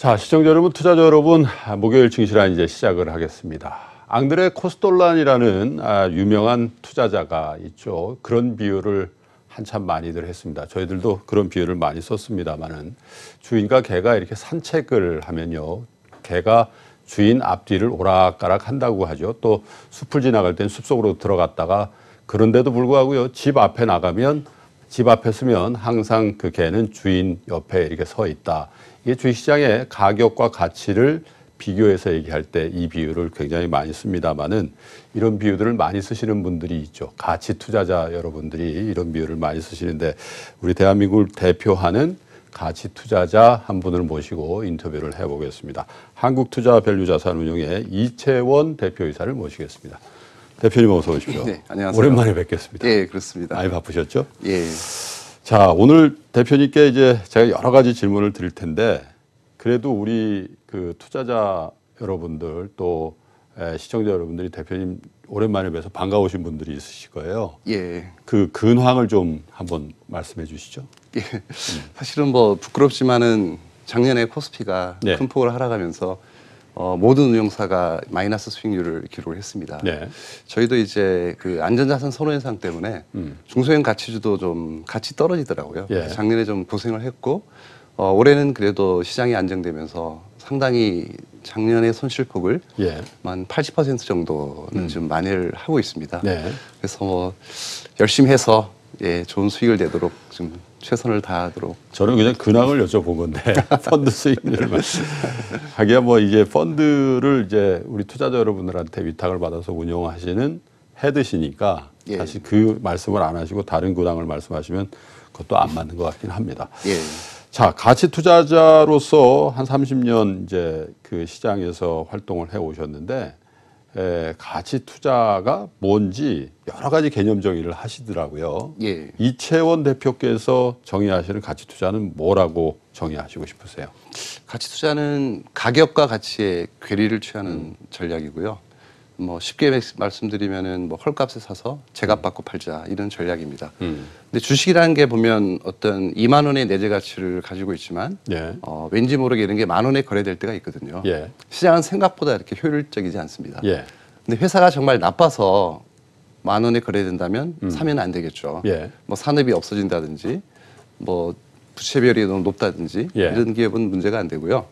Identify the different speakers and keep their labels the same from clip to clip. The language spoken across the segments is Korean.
Speaker 1: 자, 시청자 여러분, 투자자 여러분, 목요일 증시란 이제 시작을 하겠습니다. 앙드레 코스톨란이라는 유명한 투자자가 있죠. 그런 비유를 한참 많이들 했습니다. 저희들도 그런 비유를 많이 썼습니다만은 주인과 개가 이렇게 산책을 하면요, 개가 주인 앞뒤를 오락가락 한다고 하죠. 또 숲을 지나갈 땐 숲속으로 들어갔다가, 그런데도 불구하고요, 집 앞에 나가면, 집 앞에 서면 항상 그 개는 주인 옆에 이렇게 서 있다. 이게 주식시장의 가격과 가치를 비교해서 얘기할 때 이 비유를 굉장히 많이 씁니다만은, 이런 비유들을 많이 쓰시는 분들이 있죠. 가치 투자자 여러분들이 이런 비유를 많이 쓰시는데, 우리 대한민국을 대표하는 가치 투자자 한 분을 모시고 인터뷰를 해보겠습니다. 한국투자밸류자산운용의 이채원 대표이사를 모시겠습니다. 대표님 어서 오십시오.
Speaker 2: 네, 안녕하세요.
Speaker 1: 오랜만에 뵙겠습니다.
Speaker 2: 예, 그렇습니다.
Speaker 1: 많이 바쁘셨죠?
Speaker 2: 예.
Speaker 1: 자, 오늘 대표님께 이제 제가 여러 가지 질문을 드릴 텐데, 그래도 우리 그 투자자 여러분들 또 시청자 여러분들이 대표님 오랜만에 뵈서 반가우신 분들이 있으실 거예요.
Speaker 2: 예.
Speaker 1: 그 근황을 좀 한번 말씀해 주시죠.
Speaker 2: 예. 사실은 뭐 부끄럽지만은 작년에 코스피가
Speaker 1: 네.
Speaker 2: 큰 폭으로 하락하면서 모든 운용사가 마이너스 수익률을 기록을 했습니다.
Speaker 1: 네.
Speaker 2: 저희도 이제 그 안전자산 선호 현상 때문에 중소형 가치주도 좀 같이 떨어지더라고요.
Speaker 1: 예.
Speaker 2: 작년에 좀 고생을 했고 올해는 그래도 시장이 안정되면서 상당히 작년의 손실폭을
Speaker 1: 예.
Speaker 2: 한 80% 정도는 좀 만회를 하고 있습니다.
Speaker 1: 네.
Speaker 2: 그래서 뭐 열심히 해서 좋은 수익을 내도록 좀 최선을 다하도록.
Speaker 1: 저는 그냥 근황을 여쭤본 건데 펀드 수익률만 하기야 뭐 이게 펀드를 이제 우리 투자자 여러분들한테 위탁을 받아서 운영하시는 헤드시니까
Speaker 2: 예.
Speaker 1: 사실 그 말씀을 안 하시고 다른 근황을 말씀하시면 그것도 안 맞는 것 같긴 합니다.
Speaker 2: 예.
Speaker 1: 자, 가치 투자자로서 한 30년 이제 그 시장에서 활동을 해 오셨는데, 가치 투자가 뭔지 여러 가지 개념 정의를 하시더라고요.
Speaker 2: 예.
Speaker 1: 이채원 대표께서 정의하시는 가치 투자는 뭐라고 정의하시고 싶으세요?
Speaker 2: 가치 투자는 가격과 가치의 괴리를 취하는 전략이고요. 뭐 쉽게 말씀드리면은 뭐 헐값에 사서 제값 받고 팔자, 이런 전략입니다. 근데 주식이라는 게 보면 어떤 2만 원의 내재 가치를 가지고 있지만
Speaker 1: 예.
Speaker 2: 왠지 모르게 이런 게 10,000원에 거래될 때가 있거든요.
Speaker 1: 예.
Speaker 2: 시장은 생각보다 이렇게 효율적이지 않습니다.
Speaker 1: 예.
Speaker 2: 근데 회사가 정말 나빠서 10,000원에 거래된다면 사면 안 되겠죠.
Speaker 1: 예.
Speaker 2: 뭐 산업이 없어진다든지 뭐 부채비율이 너무 높다든지
Speaker 1: 예.
Speaker 2: 이런 기업은 문제가 안 되고요.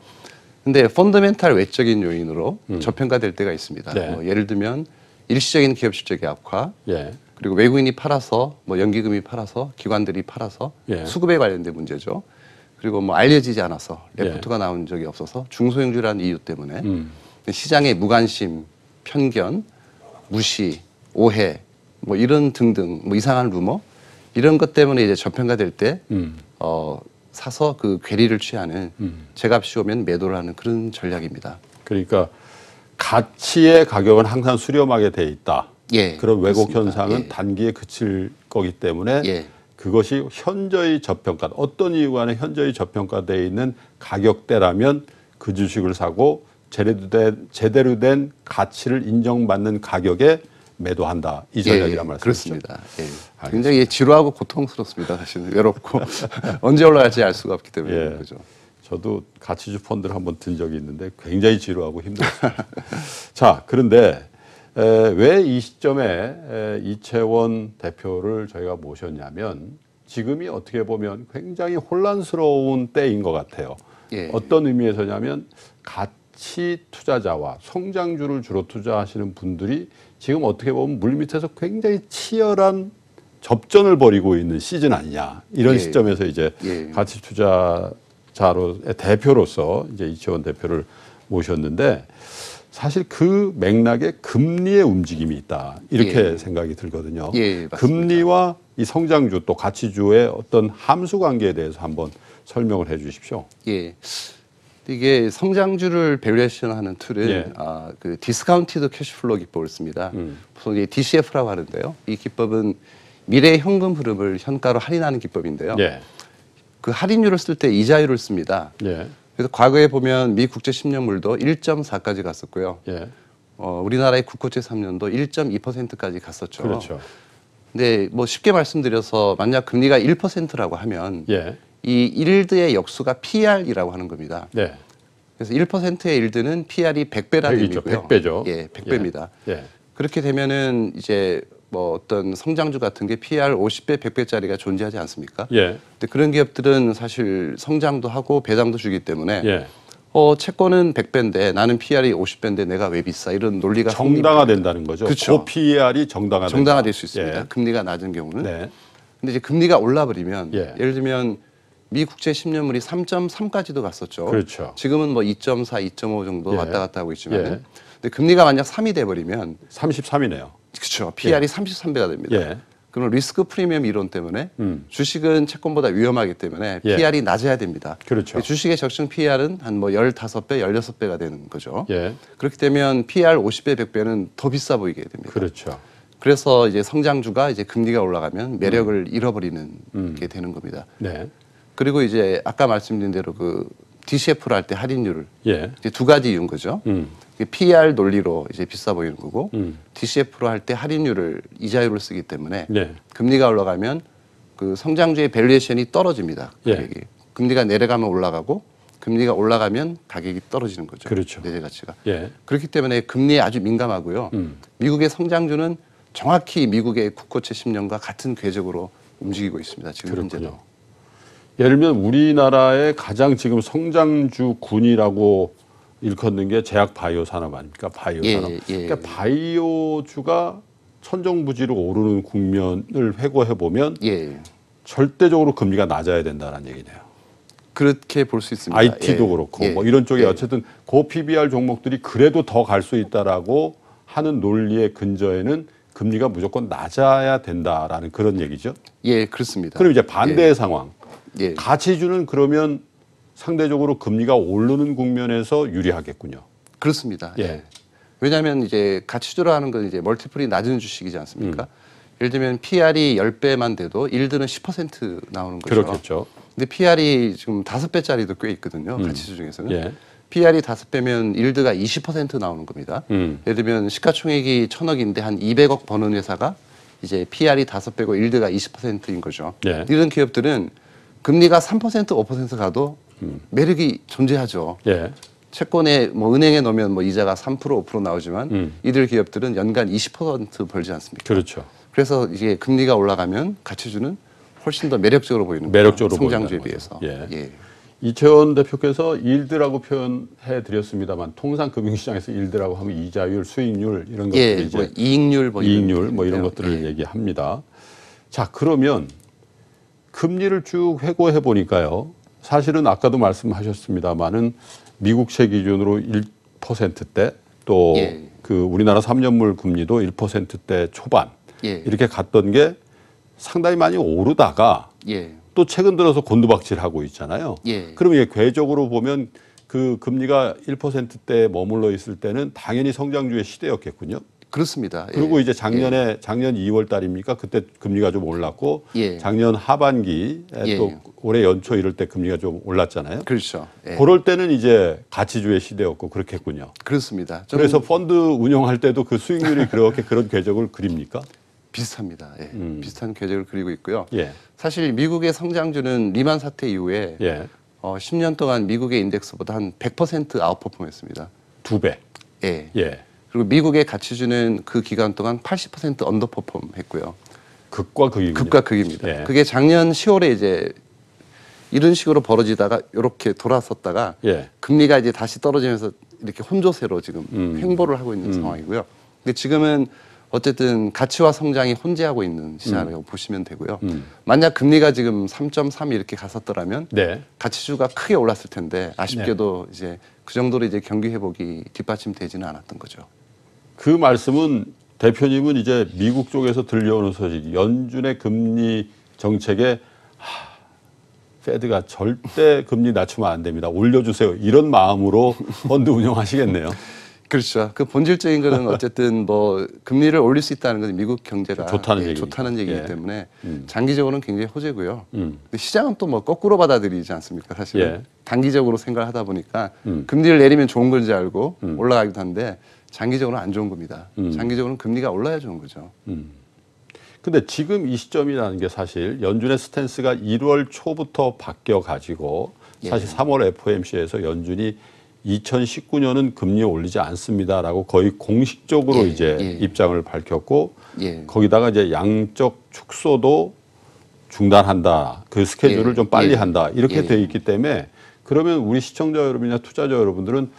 Speaker 2: 근데 펀더멘탈 외적인 요인으로 저평가될 때가 있습니다.
Speaker 1: 네.
Speaker 2: 뭐 예를 들면 일시적인 기업 실적의 악화,
Speaker 1: 예.
Speaker 2: 그리고 외국인이 팔아서 뭐 연기금이 팔아서 기관들이 팔아서
Speaker 1: 예.
Speaker 2: 수급에 관련된 문제죠. 그리고 뭐 알려지지 않아서
Speaker 1: 예.
Speaker 2: 레포트가 나온 적이 없어서 중소형주라는 이유 때문에 시장의 무관심, 편견, 무시, 오해, 뭐 이런 등등 뭐 이상한 루머, 이런 것 때문에 이제 저평가될 때 사서 그 괴리를 취하는, 제값이 오면 매도를 하는 그런 전략입니다.
Speaker 1: 그러니까 가치의 가격은 항상 수렴하게 돼 있다.
Speaker 2: 예,
Speaker 1: 그런 왜곡
Speaker 2: 그렇습니다.
Speaker 1: 현상은
Speaker 2: 예.
Speaker 1: 단기에 그칠 거기 때문에
Speaker 2: 예.
Speaker 1: 그것이 현저히 저평가, 어떤 이유 간에 현저히 저평가되어 있는 가격대라면 그 주식을 사고 제대로 된 가치를 인정받는 가격에 매도한다. 이 전략이란 말씀이죠.
Speaker 2: 그렇습니다. 예. 굉장히 지루하고 고통스럽습니다. 사실은 외롭고 언제 올라갈지 알 수가 없기 때문에
Speaker 1: 예.
Speaker 2: 그죠.
Speaker 1: 저도 가치주 펀드를 한번 든 적이 있는데 굉장히 지루하고 힘들었습니다. 자, 그런데 왜 이 시점에 이채원 대표를 저희가 모셨냐면, 지금이 어떻게 보면 굉장히 혼란스러운 때인 것 같아요.
Speaker 2: 예.
Speaker 1: 어떤 의미에서냐면 가치 투자자와 성장주를 주로 투자하시는 분들이 지금 어떻게 보면 물밑에서 굉장히 치열한 접전을 벌이고 있는 시즌 아니냐, 이런
Speaker 2: 예.
Speaker 1: 시점에서 이제
Speaker 2: 예.
Speaker 1: 가치 투자자로의 대표로서 이제 이채원 대표를 모셨는데, 사실 그 맥락에 금리의 움직임이 있다, 이렇게
Speaker 2: 예.
Speaker 1: 생각이 들거든요.
Speaker 2: 예, 맞습니다.
Speaker 1: 금리와 이 성장주 또 가치주의 어떤 함수 관계에 대해서 한번 설명을 해 주십시오.
Speaker 2: 예. 이게 성장주를 밸류에이션하는 툴은
Speaker 1: 예.
Speaker 2: 그 디스카운티드 캐시플로우 기법을 씁니다. 보통 이제 DCF라고 하는데요. 이 기법은 미래 현금 흐름을 현가로 할인하는 기법인데요.
Speaker 1: 예.
Speaker 2: 그 할인율을 쓸 때 이자율을 씁니다.
Speaker 1: 예.
Speaker 2: 그래서 과거에 보면 미 국채 10년물도 1.4까지 갔었고요.
Speaker 1: 예.
Speaker 2: 우리나라의 국고채 3년도 1.2%까지 갔었죠.
Speaker 1: 그렇죠.
Speaker 2: 근데 뭐 쉽게 말씀드려서 만약 금리가 1%라고 하면
Speaker 1: 예.
Speaker 2: 이 일드의 역수가 PR이라고 하는 겁니다.
Speaker 1: 네.
Speaker 2: 그래서 1%의 일드는 PR이 100배라는
Speaker 1: 100이죠.
Speaker 2: 의미고요.
Speaker 1: 100배죠.
Speaker 2: 예, 100배입니다.
Speaker 1: 예.
Speaker 2: 그렇게 되면은 이제 뭐 어떤 성장주 같은 게 PR 50배, 100배짜리가 존재하지 않습니까?
Speaker 1: 예.
Speaker 2: 근데 그런 기업들은 사실 성장도 하고 배당도 주기 때문에
Speaker 1: 예.
Speaker 2: 채권은 100배인데 나는 PR이 50배인데 내가 왜 비싸? 이런 논리가
Speaker 1: 정당화된다는 거죠.
Speaker 2: 그렇죠.
Speaker 1: 그 PR이 정당화된다.
Speaker 2: 정당화될 수 있습니다.
Speaker 1: 예.
Speaker 2: 금리가 낮은 경우는.
Speaker 1: 네.
Speaker 2: 근데 이제 금리가 올라버리면
Speaker 1: 예.
Speaker 2: 예를 들면 미 국채 10년물이 3.3까지도 갔었죠.
Speaker 1: 그렇죠.
Speaker 2: 지금은 뭐 2.4, 2.5 정도
Speaker 1: 예.
Speaker 2: 왔다 갔다 하고 있지만
Speaker 1: 예.
Speaker 2: 근데 금리가 만약 3이 돼 버리면
Speaker 1: 33이네요.
Speaker 2: 그렇죠. PR이 33배가 됩니다.
Speaker 1: 예.
Speaker 2: 그럼 리스크 프리미엄 이론 때문에 주식은 채권보다 위험하기 때문에
Speaker 1: 예.
Speaker 2: PR이 낮아야 됩니다.
Speaker 1: 그렇죠.
Speaker 2: 주식의 적정 PR은 한 뭐 15배, 16배가 되는 거죠.
Speaker 1: 예.
Speaker 2: 그렇게 되면 PR 50배, 100배는 더 비싸 보이게 됩니다.
Speaker 1: 그렇죠.
Speaker 2: 그래서 이제 성장주가 이제 금리가 올라가면 매력을 잃어버리는 게 되는 겁니다.
Speaker 1: 네.
Speaker 2: 그리고 이제 아까 말씀드린 대로 그 DCF를 할 때 할인율을
Speaker 1: 예.
Speaker 2: 이제 두 가지 이유인 거죠. PR 논리로 이제 비싸 보이는 거고 DCF로 할 때 할인율을 이자율을 쓰기 때문에
Speaker 1: 네.
Speaker 2: 금리가 올라가면 그 성장주의 밸류에이션이 떨어집니다.
Speaker 1: 예.
Speaker 2: 가격이. 금리가 내려가면 올라가고 금리가 올라가면 가격이 떨어지는 거죠.
Speaker 1: 그렇죠.
Speaker 2: 내재 가치가.
Speaker 1: 예.
Speaker 2: 그렇기 때문에 금리에 아주 민감하고요. 미국의 성장주는 정확히 미국의 국고채 10년과 같은 궤적으로 움직이고 있습니다. 지금 현재도.
Speaker 1: 그렇군요. 예를 들면 우리나라의 가장 지금 성장주 군이라고 일컫는 게 제약 바이오 산업 아닙니까? 바이오 산업. 그러니까 바이오주가 천정부지로 오르는 국면을 회고해 보면
Speaker 2: 예.
Speaker 1: 절대적으로 금리가 낮아야 된다는 얘기네요.
Speaker 2: 그렇게 볼 수 있습니다.
Speaker 1: IT도
Speaker 2: 예.
Speaker 1: 그렇고
Speaker 2: 예.
Speaker 1: 뭐 이런 쪽에
Speaker 2: 예.
Speaker 1: 어쨌든 고 PBR 종목들이 그래도 더 갈 수 있다라고 하는 논리의 근저에는 금리가 무조건 낮아야 된다라는 그런 얘기죠.
Speaker 2: 예, 그렇습니다.
Speaker 1: 그럼 이제 반대의 상황.
Speaker 2: 예.
Speaker 1: 가치주는 그러면 상대적으로 금리가 오르는 국면에서 유리하겠군요.
Speaker 2: 그렇습니다.
Speaker 1: 예.
Speaker 2: 왜냐하면 이제 가치주라는 건 이제 멀티플이 낮은 주식이지 않습니까? 예를 들면 PR이 10배만 돼도 일드는 10% 나오는 거죠.
Speaker 1: 그렇겠죠.
Speaker 2: 근데 PR이 지금 5배짜리도 꽤 있거든요. 가치주 중에서는.
Speaker 1: 예.
Speaker 2: PR이 5배면 일드가 20% 나오는 겁니다. 예를 들면 시가총액이 1,000억인데 한 200억 버는 회사가 이제 PR이 5배고 일드가 20%인 거죠.
Speaker 1: 예.
Speaker 2: 이런 기업들은 금리가 3% 5% 가도 매력이 존재하죠.
Speaker 1: 예.
Speaker 2: 채권에 뭐 은행에 넣으면 뭐 이자가 3% 5% 나오지만 이들 기업들은 연간 20% 벌지 않습니까?
Speaker 1: 그렇죠.
Speaker 2: 그래서 이게 금리가 올라가면 가치주는 훨씬 더 매력적으로 보이는
Speaker 1: 매력적으로
Speaker 2: 거죠. 성장주에
Speaker 1: 보인다는
Speaker 2: 비해서.
Speaker 1: 거죠.
Speaker 2: 예.
Speaker 1: 이채원 대표께서 일드라고 표현해 드렸습니다만 통상 금융시장에서 일드라고 하면 이자율, 수익률 이런 것들이
Speaker 2: 예,
Speaker 1: 이제
Speaker 2: 뭐 이익률 뭐
Speaker 1: 이익률 뭐 이런
Speaker 2: 있는데요.
Speaker 1: 것들을
Speaker 2: 예.
Speaker 1: 얘기합니다. 자, 그러면 금리를 쭉 회고해 보니까요. 사실은 아까도 말씀하셨습니다만은 미국채 기준으로 1%대 또
Speaker 2: 예.
Speaker 1: 그 우리나라 3년물 금리도 1%대 초반
Speaker 2: 예.
Speaker 1: 이렇게 갔던 게 상당히 많이 오르다가
Speaker 2: 예.
Speaker 1: 또 최근 들어서 곤두박질하고 있잖아요.
Speaker 2: 예.
Speaker 1: 그러면 이게 궤적으로 보면 그 금리가 1%대에 머물러 있을 때는 당연히 성장주의 시대였겠군요.
Speaker 2: 그렇습니다. 예.
Speaker 1: 그리고 이제 작년 2월 달입니까? 그때 금리가 좀 올랐고
Speaker 2: 예.
Speaker 1: 작년 하반기에
Speaker 2: 예.
Speaker 1: 또 올해 연초 이럴 때 금리가 좀 올랐잖아요.
Speaker 2: 그렇죠. 예.
Speaker 1: 그럴 때는 이제 가치주의 시대였고 그렇겠군요.
Speaker 2: 그렇습니다. 좀
Speaker 1: 그래서 펀드 운용할 때도 그 수익률이 그렇게 그런 궤적을 그립니까?
Speaker 2: 비슷합니다. 예. 비슷한 궤적을 그리고 있고요.
Speaker 1: 예.
Speaker 2: 사실 미국의 성장주는 리만 사태 이후에
Speaker 1: 예.
Speaker 2: 10년 동안 미국의 인덱스보다 한 100% 아웃퍼폼했습니다.
Speaker 1: 2배.
Speaker 2: 예.
Speaker 1: 예.
Speaker 2: 그리고 미국의 가치주는 그 기간 동안 80% 언더퍼폼했고요.
Speaker 1: 극과 극이군요.
Speaker 2: 극과 극입니다.
Speaker 1: 예.
Speaker 2: 그게 작년 10월에 이제 이런 식으로 벌어지다가 이렇게 돌아섰다가
Speaker 1: 예.
Speaker 2: 금리가 이제 다시 떨어지면서 이렇게 혼조세로 지금 횡보를 하고 있는 상황이고요. 근데 지금은 어쨌든 가치와 성장이 혼재하고 있는 시장이라고 보시면 되고요. 만약 금리가 지금 3.3 이렇게 갔었더라면
Speaker 1: 네.
Speaker 2: 가치주가 크게 올랐을 텐데 아쉽게도 이제 그 정도로 이제 경기 회복이 뒷받침되지는 않았던 거죠.
Speaker 1: 그 말씀은 대표님은 이제 미국 쪽에서 들려오는 소식, 연준의 금리 정책에 페드가 절대 금리 낮추면 안 됩니다. 올려주세요. 이런 마음으로 펀드 운영하시겠네요.
Speaker 2: 그렇죠. 그 본질적인 거는 어쨌든 뭐 금리를 올릴 수 있다는 건 미국 경제가
Speaker 1: 좋다는 얘기니까.
Speaker 2: 좋다는 얘기이기
Speaker 1: 예.
Speaker 2: 때문에 장기적으로는 굉장히 호재고요.
Speaker 1: 음.
Speaker 2: 근데 시장은 또 뭐 거꾸로 받아들이지 않습니까? 사실
Speaker 1: 예.
Speaker 2: 은 단기적으로 생각을 하다 보니까 금리를 내리면 좋은 건지 알고 올라가기도 한데 장기적으로는 안 좋은 겁니다. 장기적으로는 금리가 올라야 좋은 거죠.
Speaker 1: 근데 지금 이 시점이라는 게 사실 연준의 스탠스가 1월 초부터 바뀌어 가지고 사실 3월 FOMC에서 연준이 2019년은 금리 올리지 않습니다라고 거의 공식적으로
Speaker 2: 예,
Speaker 1: 이제
Speaker 2: 예.
Speaker 1: 입장을 밝혔고
Speaker 2: 예.
Speaker 1: 거기다가 이제 양적 축소도 중단한다. 그 스케줄을
Speaker 2: 예,
Speaker 1: 좀 빨리
Speaker 2: 예,
Speaker 1: 한다. 이렇게
Speaker 2: 예.
Speaker 1: 돼 있기 때문에 그러면 우리 시청자 여러분이나 투자자 여러분들은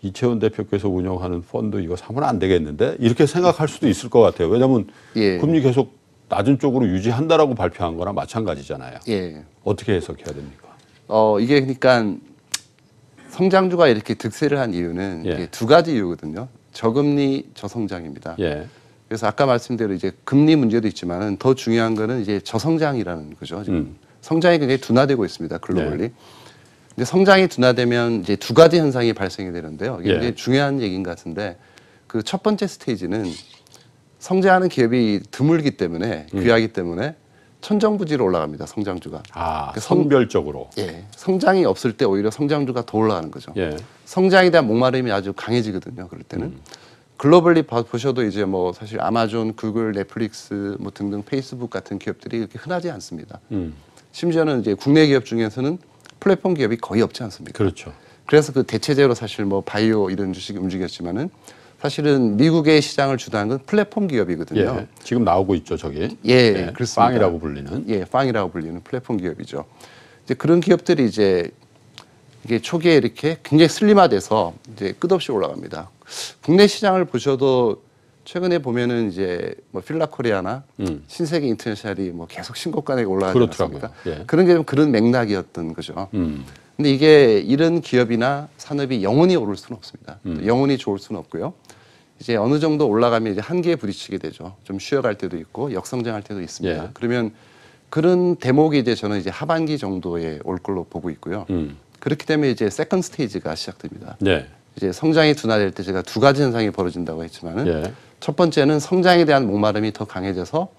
Speaker 1: 이채원 대표께서 운영하는 펀드 이거 사면 안 되겠는데 이렇게 생각할 수도 있을 것 같아요. 왜냐하면
Speaker 2: 예.
Speaker 1: 금리 계속 낮은 쪽으로 유지한다라고 발표한 거나 마찬가지잖아요.
Speaker 2: 예.
Speaker 1: 어떻게 해석해야 됩니까?
Speaker 2: 이게 그러니까 성장주가 이렇게 득세를 한 이유는
Speaker 1: 예.
Speaker 2: 이게 두 가지 이유거든요. 저금리, 저성장입니다.
Speaker 1: 예.
Speaker 2: 그래서 아까 말씀대로 이제 금리 문제도 있지만은 더 중요한 거는 이제 저성장이라는 거죠. 지금 성장이 굉장히 둔화되고 있습니다. 글로벌리.
Speaker 1: 네.
Speaker 2: 근데 성장이 둔화되면 이제 두 가지 현상이 발생이 되는데요. 이게
Speaker 1: 예.
Speaker 2: 굉장히 중요한 얘기인 것 같은데 그 첫 번째 스테이지는 성장하는 기업이 드물기 때문에 귀하기 때문에 천정부지로 올라갑니다. 성장주가.
Speaker 1: 아,
Speaker 2: 그
Speaker 1: 선별적으로.
Speaker 2: 예, 성장이 없을 때 오히려 성장주가 더 올라가는 거죠.
Speaker 1: 예.
Speaker 2: 성장에 대한 목마름이 아주 강해지거든요. 그럴 때는 글로벌리 보셔도 이제 뭐 사실 아마존, 구글, 넷플릭스 뭐 등등 페이스북 같은 기업들이 이렇게 흔하지 않습니다. 심지어는 이제 국내 기업 중에서는 플랫폼 기업이 거의 없지 않습니까?
Speaker 1: 그렇죠.
Speaker 2: 그래서 그 대체제로 사실 뭐 바이오 이런 주식이 움직였지만은 사실은 미국의 시장을 주도하는 건 플랫폼 기업이거든요.
Speaker 1: 예. 지금 나오고 있죠, 저기.
Speaker 2: 예, 그렇습니다.
Speaker 1: 빵이라고 불리는.
Speaker 2: 예, 빵이라고 불리는 플랫폼 기업이죠. 이제 그런 기업들이 이제 이게 초기에 이렇게 굉장히 슬림화돼서 이제 끝없이 올라갑니다. 국내 시장을 보셔도 최근에 보면은 이제 뭐 필라코리아나 신세계 인터내셔널이 뭐 계속 신고가에 올라가지
Speaker 1: 그렇더라고요.
Speaker 2: 않습니까?
Speaker 1: 예.
Speaker 2: 그런 게 좀 그런 맥락이었던 거죠. 근데 이게 이런 기업이나 산업이 영원히 오를 수는 없습니다. 영원히 좋을 수는 없고요. 이제 어느 정도 올라가면 이제 한계에 부딪히게 되죠. 좀 쉬어갈 때도 있고 역성장할 때도 있습니다.
Speaker 1: 예.
Speaker 2: 그러면 그런 대목이 이제 저는 이제 하반기 정도에 올 걸로 보고 있고요. 그렇기 때문에 이제 세컨 스테이지가 시작됩니다.
Speaker 1: 예.
Speaker 2: 이제 성장이 둔화될 때 제가 두 가지 현상이 벌어진다고 했지만은
Speaker 1: 예.
Speaker 2: 첫 번째는 성장에 대한 목마름이 더 강해져서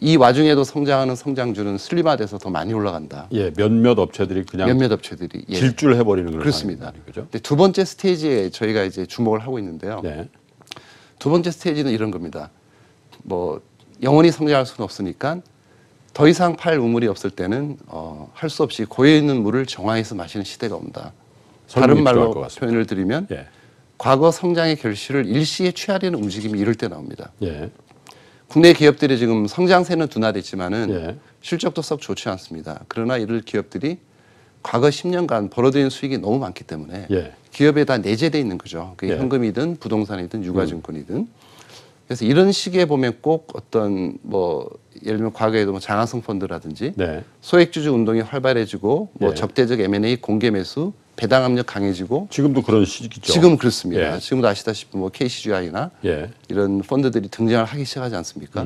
Speaker 2: 이 와중에도 성장하는 성장주는 슬림화돼서 더 많이 올라간다.
Speaker 1: 예. 몇몇 업체들이 그냥
Speaker 2: 몇몇 업체들이 예.
Speaker 1: 질주를 해버리는 그런
Speaker 2: 그렇습니다.
Speaker 1: 상황이 거죠.
Speaker 2: 근데 두 번째 스테이지에 저희가 이제 주목을 하고 있는데요.
Speaker 1: 네.
Speaker 2: 두 번째 스테이지는 이런 겁니다. 뭐 영원히 성장할 수는 없으니까 더 이상 팔 우물이 없을 때는 할 수 없이 고여 있는 물을 정화해서 마시는 시대가 온다.
Speaker 1: 설명이
Speaker 2: 다른
Speaker 1: 필요할
Speaker 2: 말로
Speaker 1: 것 같습니다.
Speaker 2: 표현을 드리면
Speaker 1: 예.
Speaker 2: 과거 성장의 결실을 일시에 취하려는 움직임이 이럴 때 나옵니다.
Speaker 1: 예.
Speaker 2: 국내 기업들이 지금 성장세는 둔화됐지만은
Speaker 1: 예.
Speaker 2: 실적도 썩 좋지 않습니다. 그러나 이를 기업들이 과거 10년간 벌어들인 수익이 너무 많기 때문에
Speaker 1: 예.
Speaker 2: 기업에 다 내재돼 있는 거죠. 그게
Speaker 1: 예.
Speaker 2: 현금이든 부동산이든 유가증권이든. 그래서 이런 시기에 보면 꼭 어떤 뭐 예를 들면 과거에도 뭐 장하성 펀드라든지
Speaker 1: 네.
Speaker 2: 소액주주 운동이 활발해지고 뭐
Speaker 1: 예.
Speaker 2: 적대적 M&A 공개 매수 배당 압력 강해지고
Speaker 1: 지금도 그런 시기죠.
Speaker 2: 지금 그렇습니다.
Speaker 1: 예.
Speaker 2: 지금도 아시다시피 뭐 KCGI나
Speaker 1: 예.
Speaker 2: 이런 펀드들이 등장을 하기 시작하지 않습니까?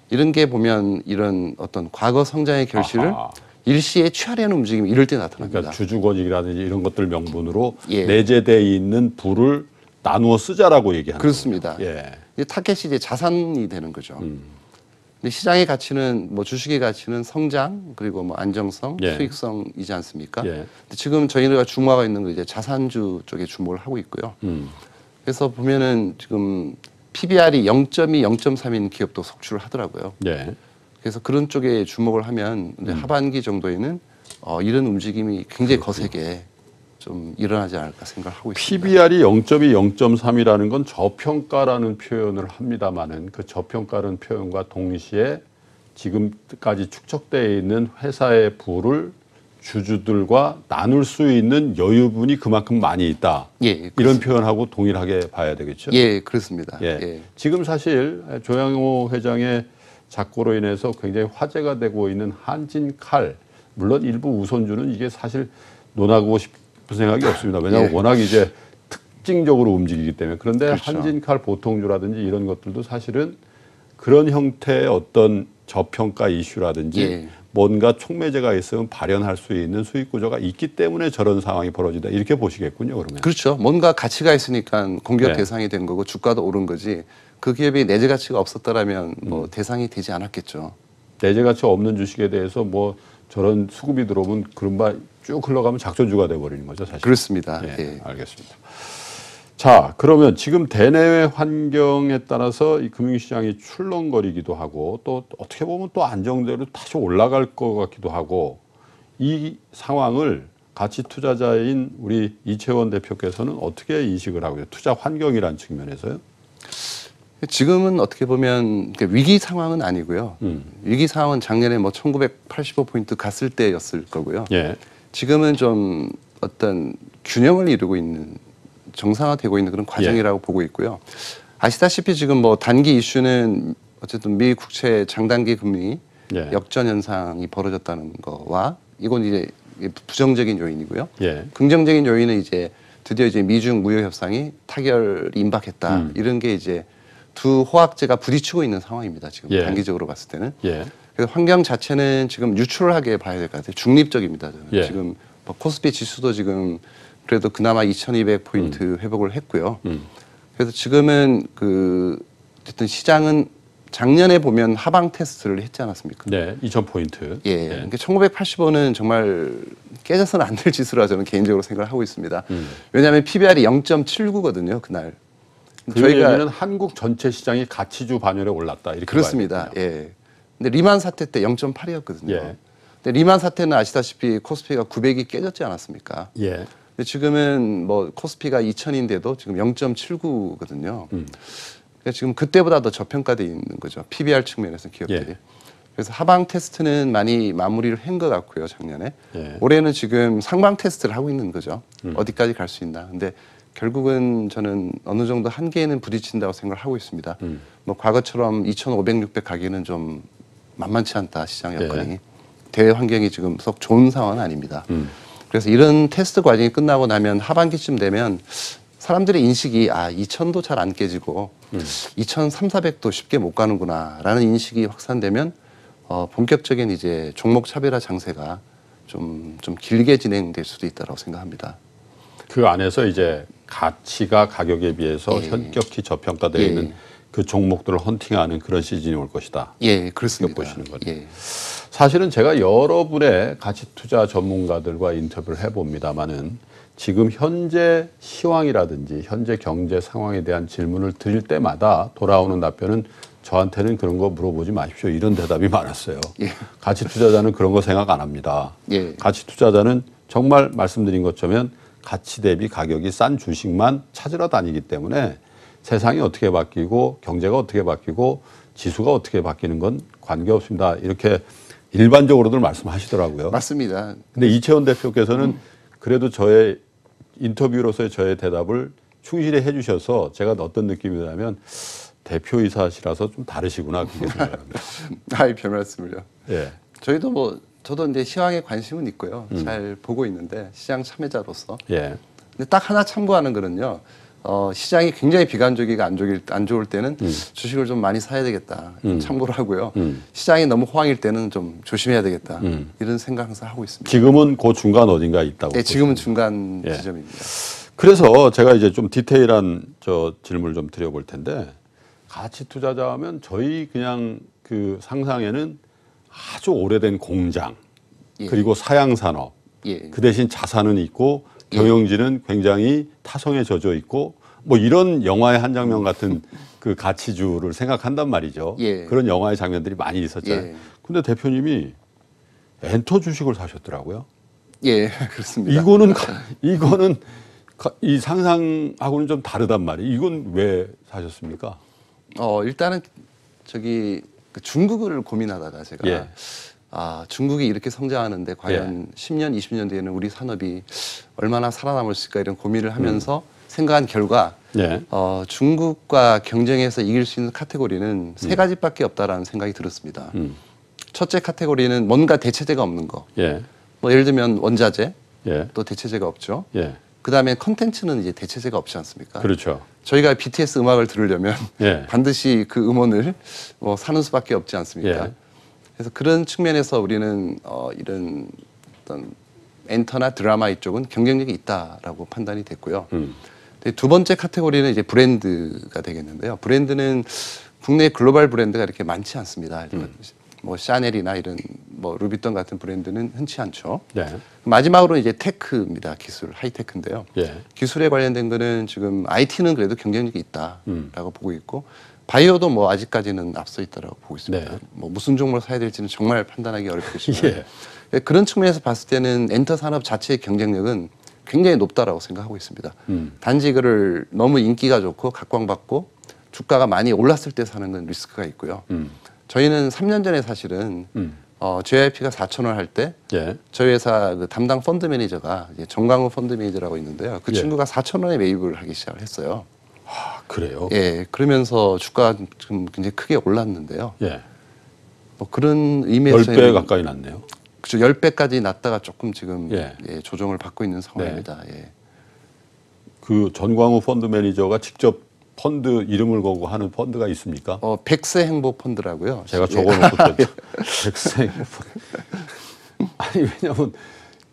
Speaker 2: 이런 게 보면 이런 어떤 과거 성장의 결실을
Speaker 1: 아하.
Speaker 2: 일시에 취하려는 움직임이 이럴 때 나타납니다.
Speaker 1: 그러니까 주주권익이라든지 이런 것들 명분으로
Speaker 2: 예.
Speaker 1: 내재돼 있는 부를 나누어 쓰자라고 얘기하는
Speaker 2: 그렇습니다.
Speaker 1: 거군요. 예.
Speaker 2: 이제 타겟이 이제 자산이 되는 거죠. 근데 시장의 가치는 뭐 주식의 가치는 성장 그리고 뭐 안정성,
Speaker 1: 예.
Speaker 2: 수익성이지 않습니까?
Speaker 1: 예.
Speaker 2: 근데 지금 저희가 주목하고 있는 건 이제 자산주 쪽에 주목을 하고 있고요. 그래서 보면은 지금 PBR이 0.2, 0.3인 기업도 속출을 하더라고요.
Speaker 1: 예.
Speaker 2: 그래서 그런 쪽에 주목을 하면 이제 하반기 정도에는 이런 움직임이 굉장히 거세게 좀 일어나지 않을까 생각하고 있습니다.
Speaker 1: PBR이 0.2, 0.3이라는 건 저평가라는 표현을 합니다마는 그 저평가라는 표현과 동시에 지금까지 축적되어 있는 회사의 부를 주주들과 나눌 수 있는 여유분이 그만큼 많이 있다.
Speaker 2: 예,
Speaker 1: 이런
Speaker 2: 그렇습니다.
Speaker 1: 표현하고 동일하게 봐야 되겠죠.
Speaker 2: 예, 그렇습니다.
Speaker 1: 예.
Speaker 2: 예.
Speaker 1: 지금 사실 조양호 회장의 작고로 인해서 굉장히 화제가 되고 있는 한진칼, 물론 일부 우선주는 이게 사실 논하고 싶은 생각이 없습니다. 왜냐하면
Speaker 2: 예.
Speaker 1: 워낙 이제 특징적으로 움직이기 때문에. 그런데
Speaker 2: 그렇죠.
Speaker 1: 한진칼 보통주라든지 이런 것들도 사실은 그런 형태의 어떤 저평가 이슈라든지
Speaker 2: 예.
Speaker 1: 뭔가 촉매제가 있으면 발현할 수 있는 수익 구조가 있기 때문에 저런 상황이 벌어진다. 이렇게 보시겠군요, 그러면.
Speaker 2: 그렇죠. 뭔가 가치가 있으니까 공격
Speaker 1: 네.
Speaker 2: 대상이 된 거고 주가도 오른 거지. 그 기업이 내재 가치가 없었더라면 뭐 대상이 되지 않았겠죠.
Speaker 1: 내재 가치 없는 주식에 대해서 뭐 저런 수급이 들어오면 그른바 쭉 흘러가면 작전주가 돼버리는 거죠, 사실.
Speaker 2: 그렇습니다.
Speaker 1: 예,
Speaker 2: 예.
Speaker 1: 알겠습니다. 자, 그러면 지금 대내외 환경에 따라서 이 금융시장이 출렁거리기도 하고 또 어떻게 보면 또 안정대로 다시 올라갈 것 같기도 하고 이 상황을 가치 투자자인 우리 이채원 대표께서는 어떻게 인식을 하고요? 투자 환경이라는 측면에서요?
Speaker 2: 지금은 어떻게 보면 위기 상황은 아니고요. 위기 상황은 작년에 뭐 1985포인트 갔을 때였을 거고요.
Speaker 1: 예.
Speaker 2: 지금은 좀 어떤 균형을 이루고 있는 정상화되고 있는 그런 과정이라고 보고 있고요. 아시다시피 지금 뭐 단기 이슈는 어쨌든 미 국채 장단기 금리
Speaker 1: 예.
Speaker 2: 역전 현상이 벌어졌다는 거와 이건 이제 부정적인 요인이고요.
Speaker 1: 예.
Speaker 2: 긍정적인 요인은 이제 드디어 이제 미중 무역 협상이 타결이 임박했다. 이런 게 이제 두 호학제가 부딪히고 있는 상황입니다. 지금
Speaker 1: 예.
Speaker 2: 단기적으로 봤을 때는.
Speaker 1: 예.
Speaker 2: 그래서 환경 자체는 지금 뉴트럴하게 봐야 될 것 같아요. 중립적입니다. 저는.
Speaker 1: 예.
Speaker 2: 지금 뭐 코스피 지수도 지금 그래도 그나마 2,200포인트 회복을 했고요. 그래서 지금은 그 어쨌든 시장은 작년에 보면 하방 테스트를 했지 않았습니까?
Speaker 1: 네, 2,000포인트.
Speaker 2: 예. 그러니까 1985는 정말 깨져서는 안 될 지수라 저는 개인적으로 생각을 하고 있습니다. 왜냐하면 PBR이 0.79거든요, 그날.
Speaker 1: 그 얘기는 한국 전체 시장이 가치주 반열에 올랐다 이렇게
Speaker 2: 그렇습니다.
Speaker 1: 봐야겠군요.
Speaker 2: 예. 근데 리만 사태 때 0.8이었거든요.
Speaker 1: 예.
Speaker 2: 근데 리만 사태는 아시다시피 코스피가 900이 깨졌지 않았습니까?
Speaker 1: 예.
Speaker 2: 근데 지금은 뭐 코스피가 2000인데도 지금 0.79거든요. 그러니까 지금 그때보다 더 저평가돼 있는 거죠. PBR 측면에서 기업들이.
Speaker 1: 예.
Speaker 2: 그래서 하방 테스트는 많이 마무리를 한 것 같고요, 작년에.
Speaker 1: 예.
Speaker 2: 올해는 지금 상방 테스트를 하고 있는 거죠. 어디까지 갈 수 있나. 근데 결국은 저는 어느 정도 한계에는 부딪힌다고 생각을 하고 있습니다. 뭐 과거처럼 2,500, 600 가기는 좀 만만치 않다, 시장 여건이.
Speaker 1: 예.
Speaker 2: 대외 환경이 지금 썩 좋은 상황은 아닙니다. 그래서 이런 테스트 과정이 끝나고 나면 하반기쯤 되면 사람들의 인식이 2,000도 잘 안 깨지고 2,300, 400도 쉽게 못 가는구나라는 인식이 확산되면 본격적인 이제 종목 차별화 장세가 좀 길게 진행될 수도 있다고 생각합니다.
Speaker 1: 그 안에서 이제 가치가 가격에 비해서
Speaker 2: 예.
Speaker 1: 현격히 저평가되어
Speaker 2: 예.
Speaker 1: 있는 그 종목들을 헌팅하는 그런 시즌이 올 것이다.
Speaker 2: 예, 그렇습니다.
Speaker 1: 보시는 거죠.
Speaker 2: 예.
Speaker 1: 사실은 제가 여러분의 가치 투자 전문가들과 인터뷰를 해봅니다마는 지금 현재 시황이라든지 현재 경제 상황에 대한 질문을 드릴 때마다 돌아오는 답변은 저한테는 그런 거 물어보지 마십시오. 이런 대답이 많았어요.
Speaker 2: 예.
Speaker 1: 가치 투자자는 그런 거 생각 안 합니다.
Speaker 2: 예.
Speaker 1: 가치 투자자는 정말 말씀드린 것처럼 가치 대비 가격이 싼 주식만 찾으러 다니기 때문에 세상이 어떻게 바뀌고 경제가 어떻게 바뀌고 지수가 어떻게 바뀌는 건 관계없습니다. 이렇게 일반적으로들 말씀하시더라고요.
Speaker 2: 맞습니다.
Speaker 1: 근데 이채원 대표께서는 그래도 저의 인터뷰로서의 저의 대답을 충실히 해주셔서 제가 어떤 느낌이 드냐면 대표이사시라서 좀 다르시구나 그렇게 생각합니다.
Speaker 2: 별 말씀을요.
Speaker 1: 예.
Speaker 2: 저도 이제 시황에 관심은 있고요. 잘 보고 있는데 시장 참여자로서.
Speaker 1: 예.
Speaker 2: 근데 딱 하나 참고하는 거는요. 시장이 굉장히 비관적이고 안 좋을 때는 주식을 좀 많이 사야 되겠다. 참고를 하고요. 시장이 너무 호황일 때는 좀 조심해야 되겠다. 이런 생각 항상 하고 있습니다.
Speaker 1: 지금은 그 중간 어딘가 있다고.
Speaker 2: 네, 지금은 중간
Speaker 1: 예.
Speaker 2: 지점입니다.
Speaker 1: 그래서 제가 이제 좀 디테일한 질문을 좀 드려볼 텐데 가치 투자자 하면 저희 그냥 그 상상에는 아주 오래된 공장
Speaker 2: 예.
Speaker 1: 그리고 사양 산업
Speaker 2: 예.
Speaker 1: 그 대신 자산은 있고 경영진은 굉장히 타성에 젖어 있고 뭐 이런 영화의 한 장면 같은 그 가치주를 생각한단 말이죠.
Speaker 2: 예.
Speaker 1: 그런 영화의 장면들이 많이 있었잖아요.
Speaker 2: 예.
Speaker 1: 근데 대표님이 엔터 주식을 사셨더라고요.
Speaker 2: 예, 그렇습니다.
Speaker 1: 이거는 이 상상하고는 좀 다르단 말이에요. 이건 왜 사셨습니까?
Speaker 2: 일단은 그 중국을 고민하다가 제가
Speaker 1: 예.
Speaker 2: 중국이 이렇게 성장하는데 과연 10년, 20년 뒤에는 우리 산업이 얼마나 살아남을 수 있을까 이런 고민을 하면서 생각한 결과
Speaker 1: 예.
Speaker 2: 중국과 경쟁해서 이길 수 있는 카테고리는 세 가지밖에 없다라는 생각이 들었습니다. 첫째 카테고리는 뭔가 대체제가 없는 거.
Speaker 1: 예.
Speaker 2: 뭐 예를 들면 원자재,
Speaker 1: 예.
Speaker 2: 또 대체제가 없죠.
Speaker 1: 예.
Speaker 2: 그다음에 컨텐츠는 이제 대체제가 없지 않습니까?
Speaker 1: 그렇죠.
Speaker 2: 저희가 BTS 음악을 들으려면
Speaker 1: 예.
Speaker 2: 반드시 그 음원을 사는 수밖에 없지 않습니까?
Speaker 1: 예.
Speaker 2: 그래서 그런 측면에서 우리는 이런 어떤 엔터나 드라마 이쪽은 경쟁력이 있다라고 판단이 됐고요. 두 번째 카테고리는 이제 브랜드가 되겠는데요. 브랜드는 국내 글로벌 브랜드가 이렇게 많지 않습니다. 뭐 샤넬이나 이런 뭐 루비통 같은 브랜드는 흔치 않죠.
Speaker 1: 네.
Speaker 2: 마지막으로 이제 테크입니다. 기술, 하이테크인데요.
Speaker 1: 예.
Speaker 2: 기술에 관련된 거는 지금 IT는 그래도 경쟁력이 있다라고 보고 있고 바이오도 뭐 아직까지는 앞서 있다라고 보고 있습니다.
Speaker 1: 네.
Speaker 2: 뭐 무슨 종목을 사야 될지는 정말 판단하기 어렵겠지만
Speaker 1: 예.
Speaker 2: 그런 측면에서 봤을 때는 엔터 산업 자체의 경쟁력은 굉장히 높다라고 생각하고 있습니다. 단지 그를 너무 인기가 좋고 각광받고 주가가 많이 올랐을 때 사는 건 리스크가 있고요. 저희는 3년 전에 사실은 JYP가 4,000원 할 때
Speaker 1: 예.
Speaker 2: 저희 회사 그 담당 펀드 매니저가 이제 정광훈 펀드 매니저라고 있는데요. 그
Speaker 1: 예.
Speaker 2: 친구가 4,000원에 매입을 하기 시작을 했어요.
Speaker 1: 아, 그래요?
Speaker 2: 예, 그러면서 주가가 좀 굉장히 크게 올랐는데요.
Speaker 1: 예.
Speaker 2: 뭐 그런 의미에서
Speaker 1: 10배 가까이 났네요.
Speaker 2: 그렇죠. 10배까지 났다가 조금 지금
Speaker 1: 예.
Speaker 2: 예, 조정을 받고 있는 상황입니다. 예.
Speaker 1: 그 전광우 펀드 매니저가 직접 펀드 이름을 걸고 하는 펀드가 있습니까?
Speaker 2: 백세 행복 펀드라고요.
Speaker 1: 제가 적어놓고 또 백생 아니 왜냐면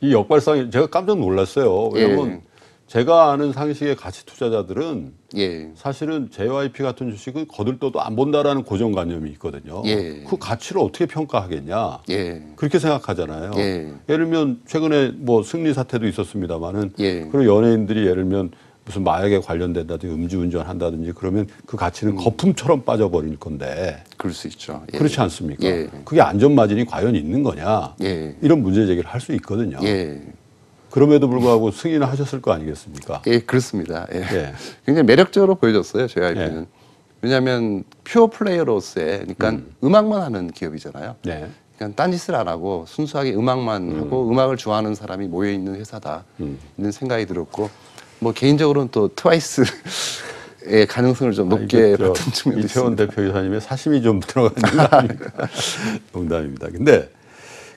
Speaker 1: 이 역발상이 제가 깜짝 놀랐어요. 왜냐면
Speaker 2: 예.
Speaker 1: 제가 아는 상식의 가치 투자자들은
Speaker 2: 예.
Speaker 1: 사실은 JYP 같은 주식은 거들떠도 안 본다라는 고정관념이 있거든요.
Speaker 2: 예.
Speaker 1: 그 가치를 어떻게 평가하겠냐?
Speaker 2: 예.
Speaker 1: 그렇게 생각하잖아요.
Speaker 2: 예.
Speaker 1: 예를 들면 최근에 뭐 승리 사태도 있었습니다만은
Speaker 2: 예.
Speaker 1: 그런 연예인들이 예를 들면 무슨 마약에 관련된다든지 음주운전 한다든지 그러면 그 가치는 거품처럼 빠져버릴 건데
Speaker 2: 그럴 수 있죠. 예.
Speaker 1: 그렇지 않습니까?
Speaker 2: 예.
Speaker 1: 그게 안전마진이 과연 있는 거냐?
Speaker 2: 예.
Speaker 1: 이런 문제 제기를 할 수 있거든요.
Speaker 2: 예.
Speaker 1: 그럼에도 불구하고 승인을 하셨을 거 아니겠습니까?
Speaker 2: 예, 그렇습니다. 예.
Speaker 1: 예.
Speaker 2: 굉장히 매력적으로 보여줬어요, JYP는.
Speaker 1: 예.
Speaker 2: 왜냐하면 퓨어 플레이어로서의 그러니까 음악만 하는 기업이잖아요.
Speaker 1: 네.
Speaker 2: 그냥 딴짓을 안 하고 순수하게 음악만 하고 음악을 좋아하는 사람이 모여 있는 회사다 이런 생각이 들었고 뭐 개인적으로는 또 트와이스의 가능성을 좀 높게
Speaker 1: 이거
Speaker 2: 봤던 측면도
Speaker 1: 이태원
Speaker 2: 있습니다.
Speaker 1: 대표이사님의 사심이 좀 들어가 있는 거 아닙니까? 농담입니다. 근데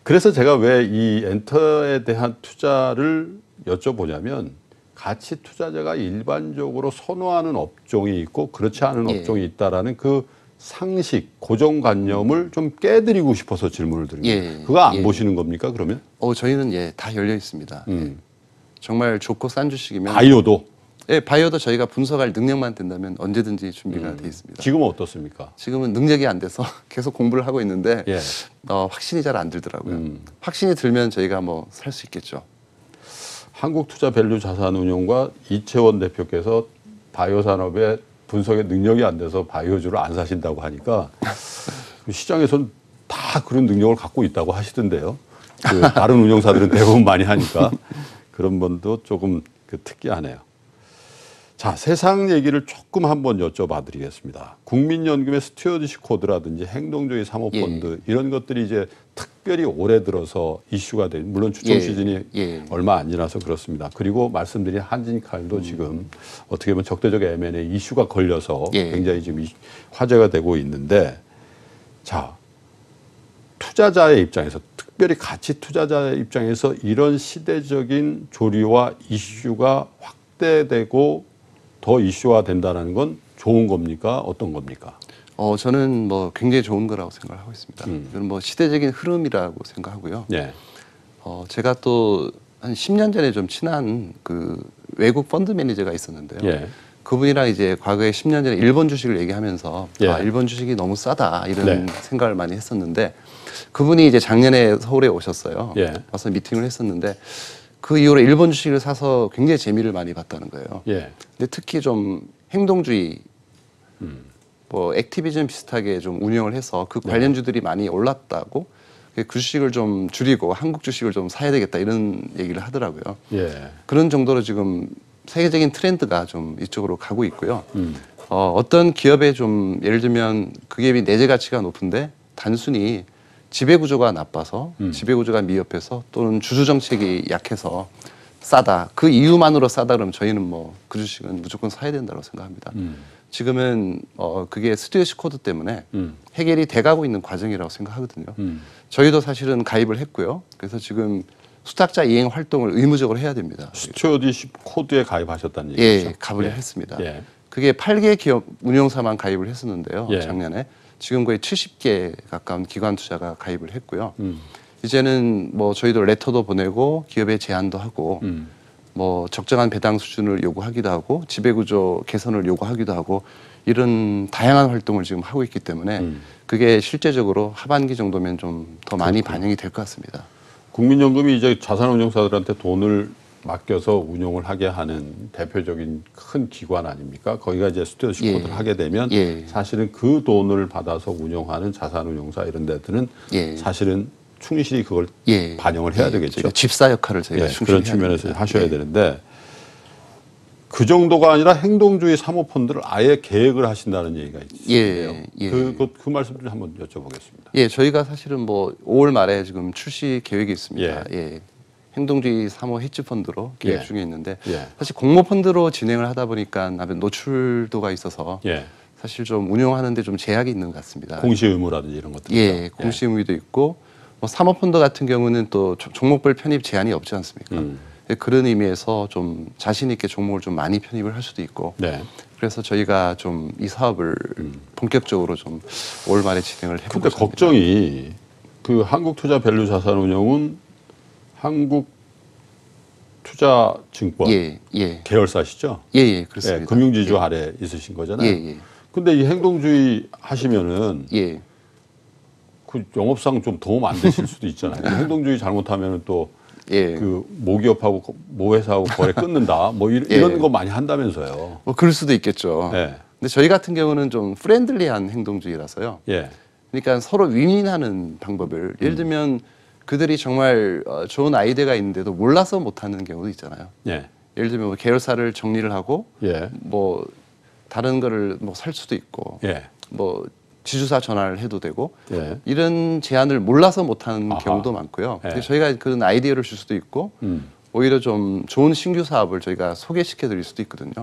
Speaker 1: 그래서 제가 왜 이 엔터에 대한 투자를 여쭤보냐면 가치 투자자가 일반적으로 선호하는 업종이 있고 그렇지 않은
Speaker 2: 예.
Speaker 1: 업종이 있다라는 그 상식, 고정관념을 좀 깨드리고 싶어서 질문을 드린 거예요.
Speaker 2: 예.
Speaker 1: 그거 안
Speaker 2: 예.
Speaker 1: 보시는 겁니까, 그러면?
Speaker 2: 저희는 예, 다 열려 있습니다. 예. 정말 좋고 싼 주식이면
Speaker 1: 바이오도
Speaker 2: 예, 바이오도 저희가 분석할 능력만 된다면 언제든지 준비가 돼 있습니다.
Speaker 1: 지금은 어떻습니까?
Speaker 2: 지금은 능력이 안 돼서 계속 공부를 하고 있는데
Speaker 1: 예.
Speaker 2: 확신이 잘 안 들더라고요. 확신이 들면 저희가 뭐 살 수 있겠죠.
Speaker 1: 한국투자밸류자산운용과 이채원 대표께서 바이오 산업의 분석에 능력이 안 돼서 바이오주를 안 사신다고 하니까 시장에선 다 그런 능력을 갖고 있다고 하시던데요. 그 다른 운용사들은 대부분 많이 하니까 그런 분도 조금 특이하네요. 자, 세상 얘기를 조금 한번 여쭤봐 드리겠습니다. 국민연금의 스튜어드십 코드라든지 행동주의 사모펀드 이런 것들이 이제 특별히 올해 들어서 이슈가 된, 물론 추첨 시즌이 얼마 안 지나서 그렇습니다. 그리고 말씀드린 한진칼도 지금 어떻게 보면 적대적 M&A 이슈가 걸려서 굉장히 지금 화제가 되고 있는데, 자, 투자자의 입장에서, 특별히 가치 투자자의 입장에서 이런 시대적인 조류와 이슈가 확대되고 더 이슈화 된다는 건 좋은 겁니까? 어떤 겁니까?
Speaker 2: 저는 뭐 굉장히 좋은 거라고 생각을 하고 있습니다. 이건 뭐 시대적인 흐름이라고 생각하고요.
Speaker 1: 네.
Speaker 2: 제가 또 한 10년 전에 좀 친한 그 외국 펀드 매니저가 있었는데요.
Speaker 1: 예.
Speaker 2: 그분이랑 이제 과거에 10년 전에 일본 주식을 얘기하면서
Speaker 1: 예.
Speaker 2: 일본 주식이 너무 싸다 이런
Speaker 1: 네.
Speaker 2: 생각을 많이 했었는데 그분이 이제 작년에 서울에 오셨어요.
Speaker 1: 예.
Speaker 2: 와서 미팅을 했었는데 그 이후로 일본 주식을 사서 굉장히 재미를 많이 봤다는 거예요.
Speaker 1: 예.
Speaker 2: 근데 특히 좀 행동주의, 뭐 액티비즘 비슷하게 좀 운영을 해서 그 관련주들이 많이 올랐다고 그 주식을 좀 줄이고 한국 주식을 좀 사야 되겠다 이런 얘기를 하더라고요.
Speaker 1: 예.
Speaker 2: 그런 정도로 지금 세계적인 트렌드가 좀 이쪽으로 가고 있고요. 어떤 기업에 좀 예를 들면 그 기업이 내재 가치가 높은데 단순히 지배 구조가 나빠서 지배 구조가 미흡해서 또는 주주 정책이 약해서 싸다. 그 이유만으로 싸다 그러면 저희는 뭐 그 주식은 무조건 사야 된다고 생각합니다. 지금은 그게 스튜어드십 코드 때문에 해결이 돼가고 있는 과정이라고 생각하거든요. 저희도 사실은 가입을 했고요. 그래서 지금 수탁자 이행 활동을 의무적으로 해야 됩니다.
Speaker 1: 스튜어디십 코드에 가입하셨다는 얘기죠?
Speaker 2: 예, 가입을 했습니다.
Speaker 1: 예.
Speaker 2: 그게 8개 기업 운용사만 가입을 했었는데요.
Speaker 1: 예.
Speaker 2: 작년에. 지금 거의 70개 가까운 기관 투자가 가입을 했고요. 이제는 뭐 저희도 레터도 보내고 기업에 제안도 하고 뭐 적정한 배당 수준을 요구하기도 하고 지배구조 개선을 요구하기도 하고 이런 다양한 활동을 지금 하고 있기 때문에 그게 실제적으로 하반기 정도면 좀 더 많이 반영이 될 것 같습니다.
Speaker 1: 국민연금이 이제 자산운용사들한테 돈을 맡겨서 운용을 하게 하는 대표적인 큰 기관 아닙니까? 거기가 이제 스튜어드십 코드를 하게 되면 사실은 그 돈을 받아서 운용하는 자산운용사 이런 데들은 사실은 충실히 그걸 반영을 해야 되겠죠.
Speaker 2: 집사 역할을 저희가
Speaker 1: 그런 측면에서 하셔야 되는데 그 정도가 아니라 행동주의 사모펀드를 아예 계획을 하신다는 얘기가 있어요. 그 말씀 좀 한번 여쭤보겠습니다.
Speaker 2: 저희가 사실은 뭐 5월 말에 지금 출시 계획이 있습니다. 행동주의 사모 헤지 펀드로 계획 중에 있는데 사실 공모 펀드로 진행을 하다 보니까 노출도가 있어서 사실 좀 운용하는데 좀 제약이 있는 것 같습니다.
Speaker 1: 공시 의무라든지 이런 것들.
Speaker 2: 공시 의무도 있고 뭐 사모 펀드 같은 경우는 또 종목별 편입 제한이 없지 않습니까? 그런 의미에서 좀 자신 있게 종목을 좀 많이 편입을 할 수도 있고 그래서 저희가 좀 이 사업을 본격적으로 좀 5월 말에 진행을 해보고
Speaker 1: 근데 걱정이 그 한국투자밸류 자산운용은 한국투자증권 계열사시죠?
Speaker 2: 그렇습니다.
Speaker 1: 금융지주 아래 있으신 거잖아요. 근데 이 행동주의 하시면은 그 영업상 좀 도움 안 되실 수도 있잖아요. 행동주의 잘못하면은 또 그 모기업하고 모회사하고 거래 끊는다. 뭐 이런 거 많이 한다면서요.
Speaker 2: 뭐 그럴 수도 있겠죠. 근데 저희 같은 경우는 좀 프렌들리한 행동주의라서요. 그러니까 서로 윈윈하는 방법을 예를 들면 그들이 정말 좋은 아이디어가 있는데도 몰라서 못하는 경우도 있잖아요. 예를 들면 뭐 계열사를 정리를 하고 뭐 다른 거를 뭐 살 수도 있고 뭐 지주사 전환을 해도 되고 이런 제안을 몰라서 못하는 경우도 많고요. 저희가 그런 아이디어를 줄 수도 있고 오히려 좀 좋은 신규 사업을 저희가 소개시켜 드릴 수도 있거든요.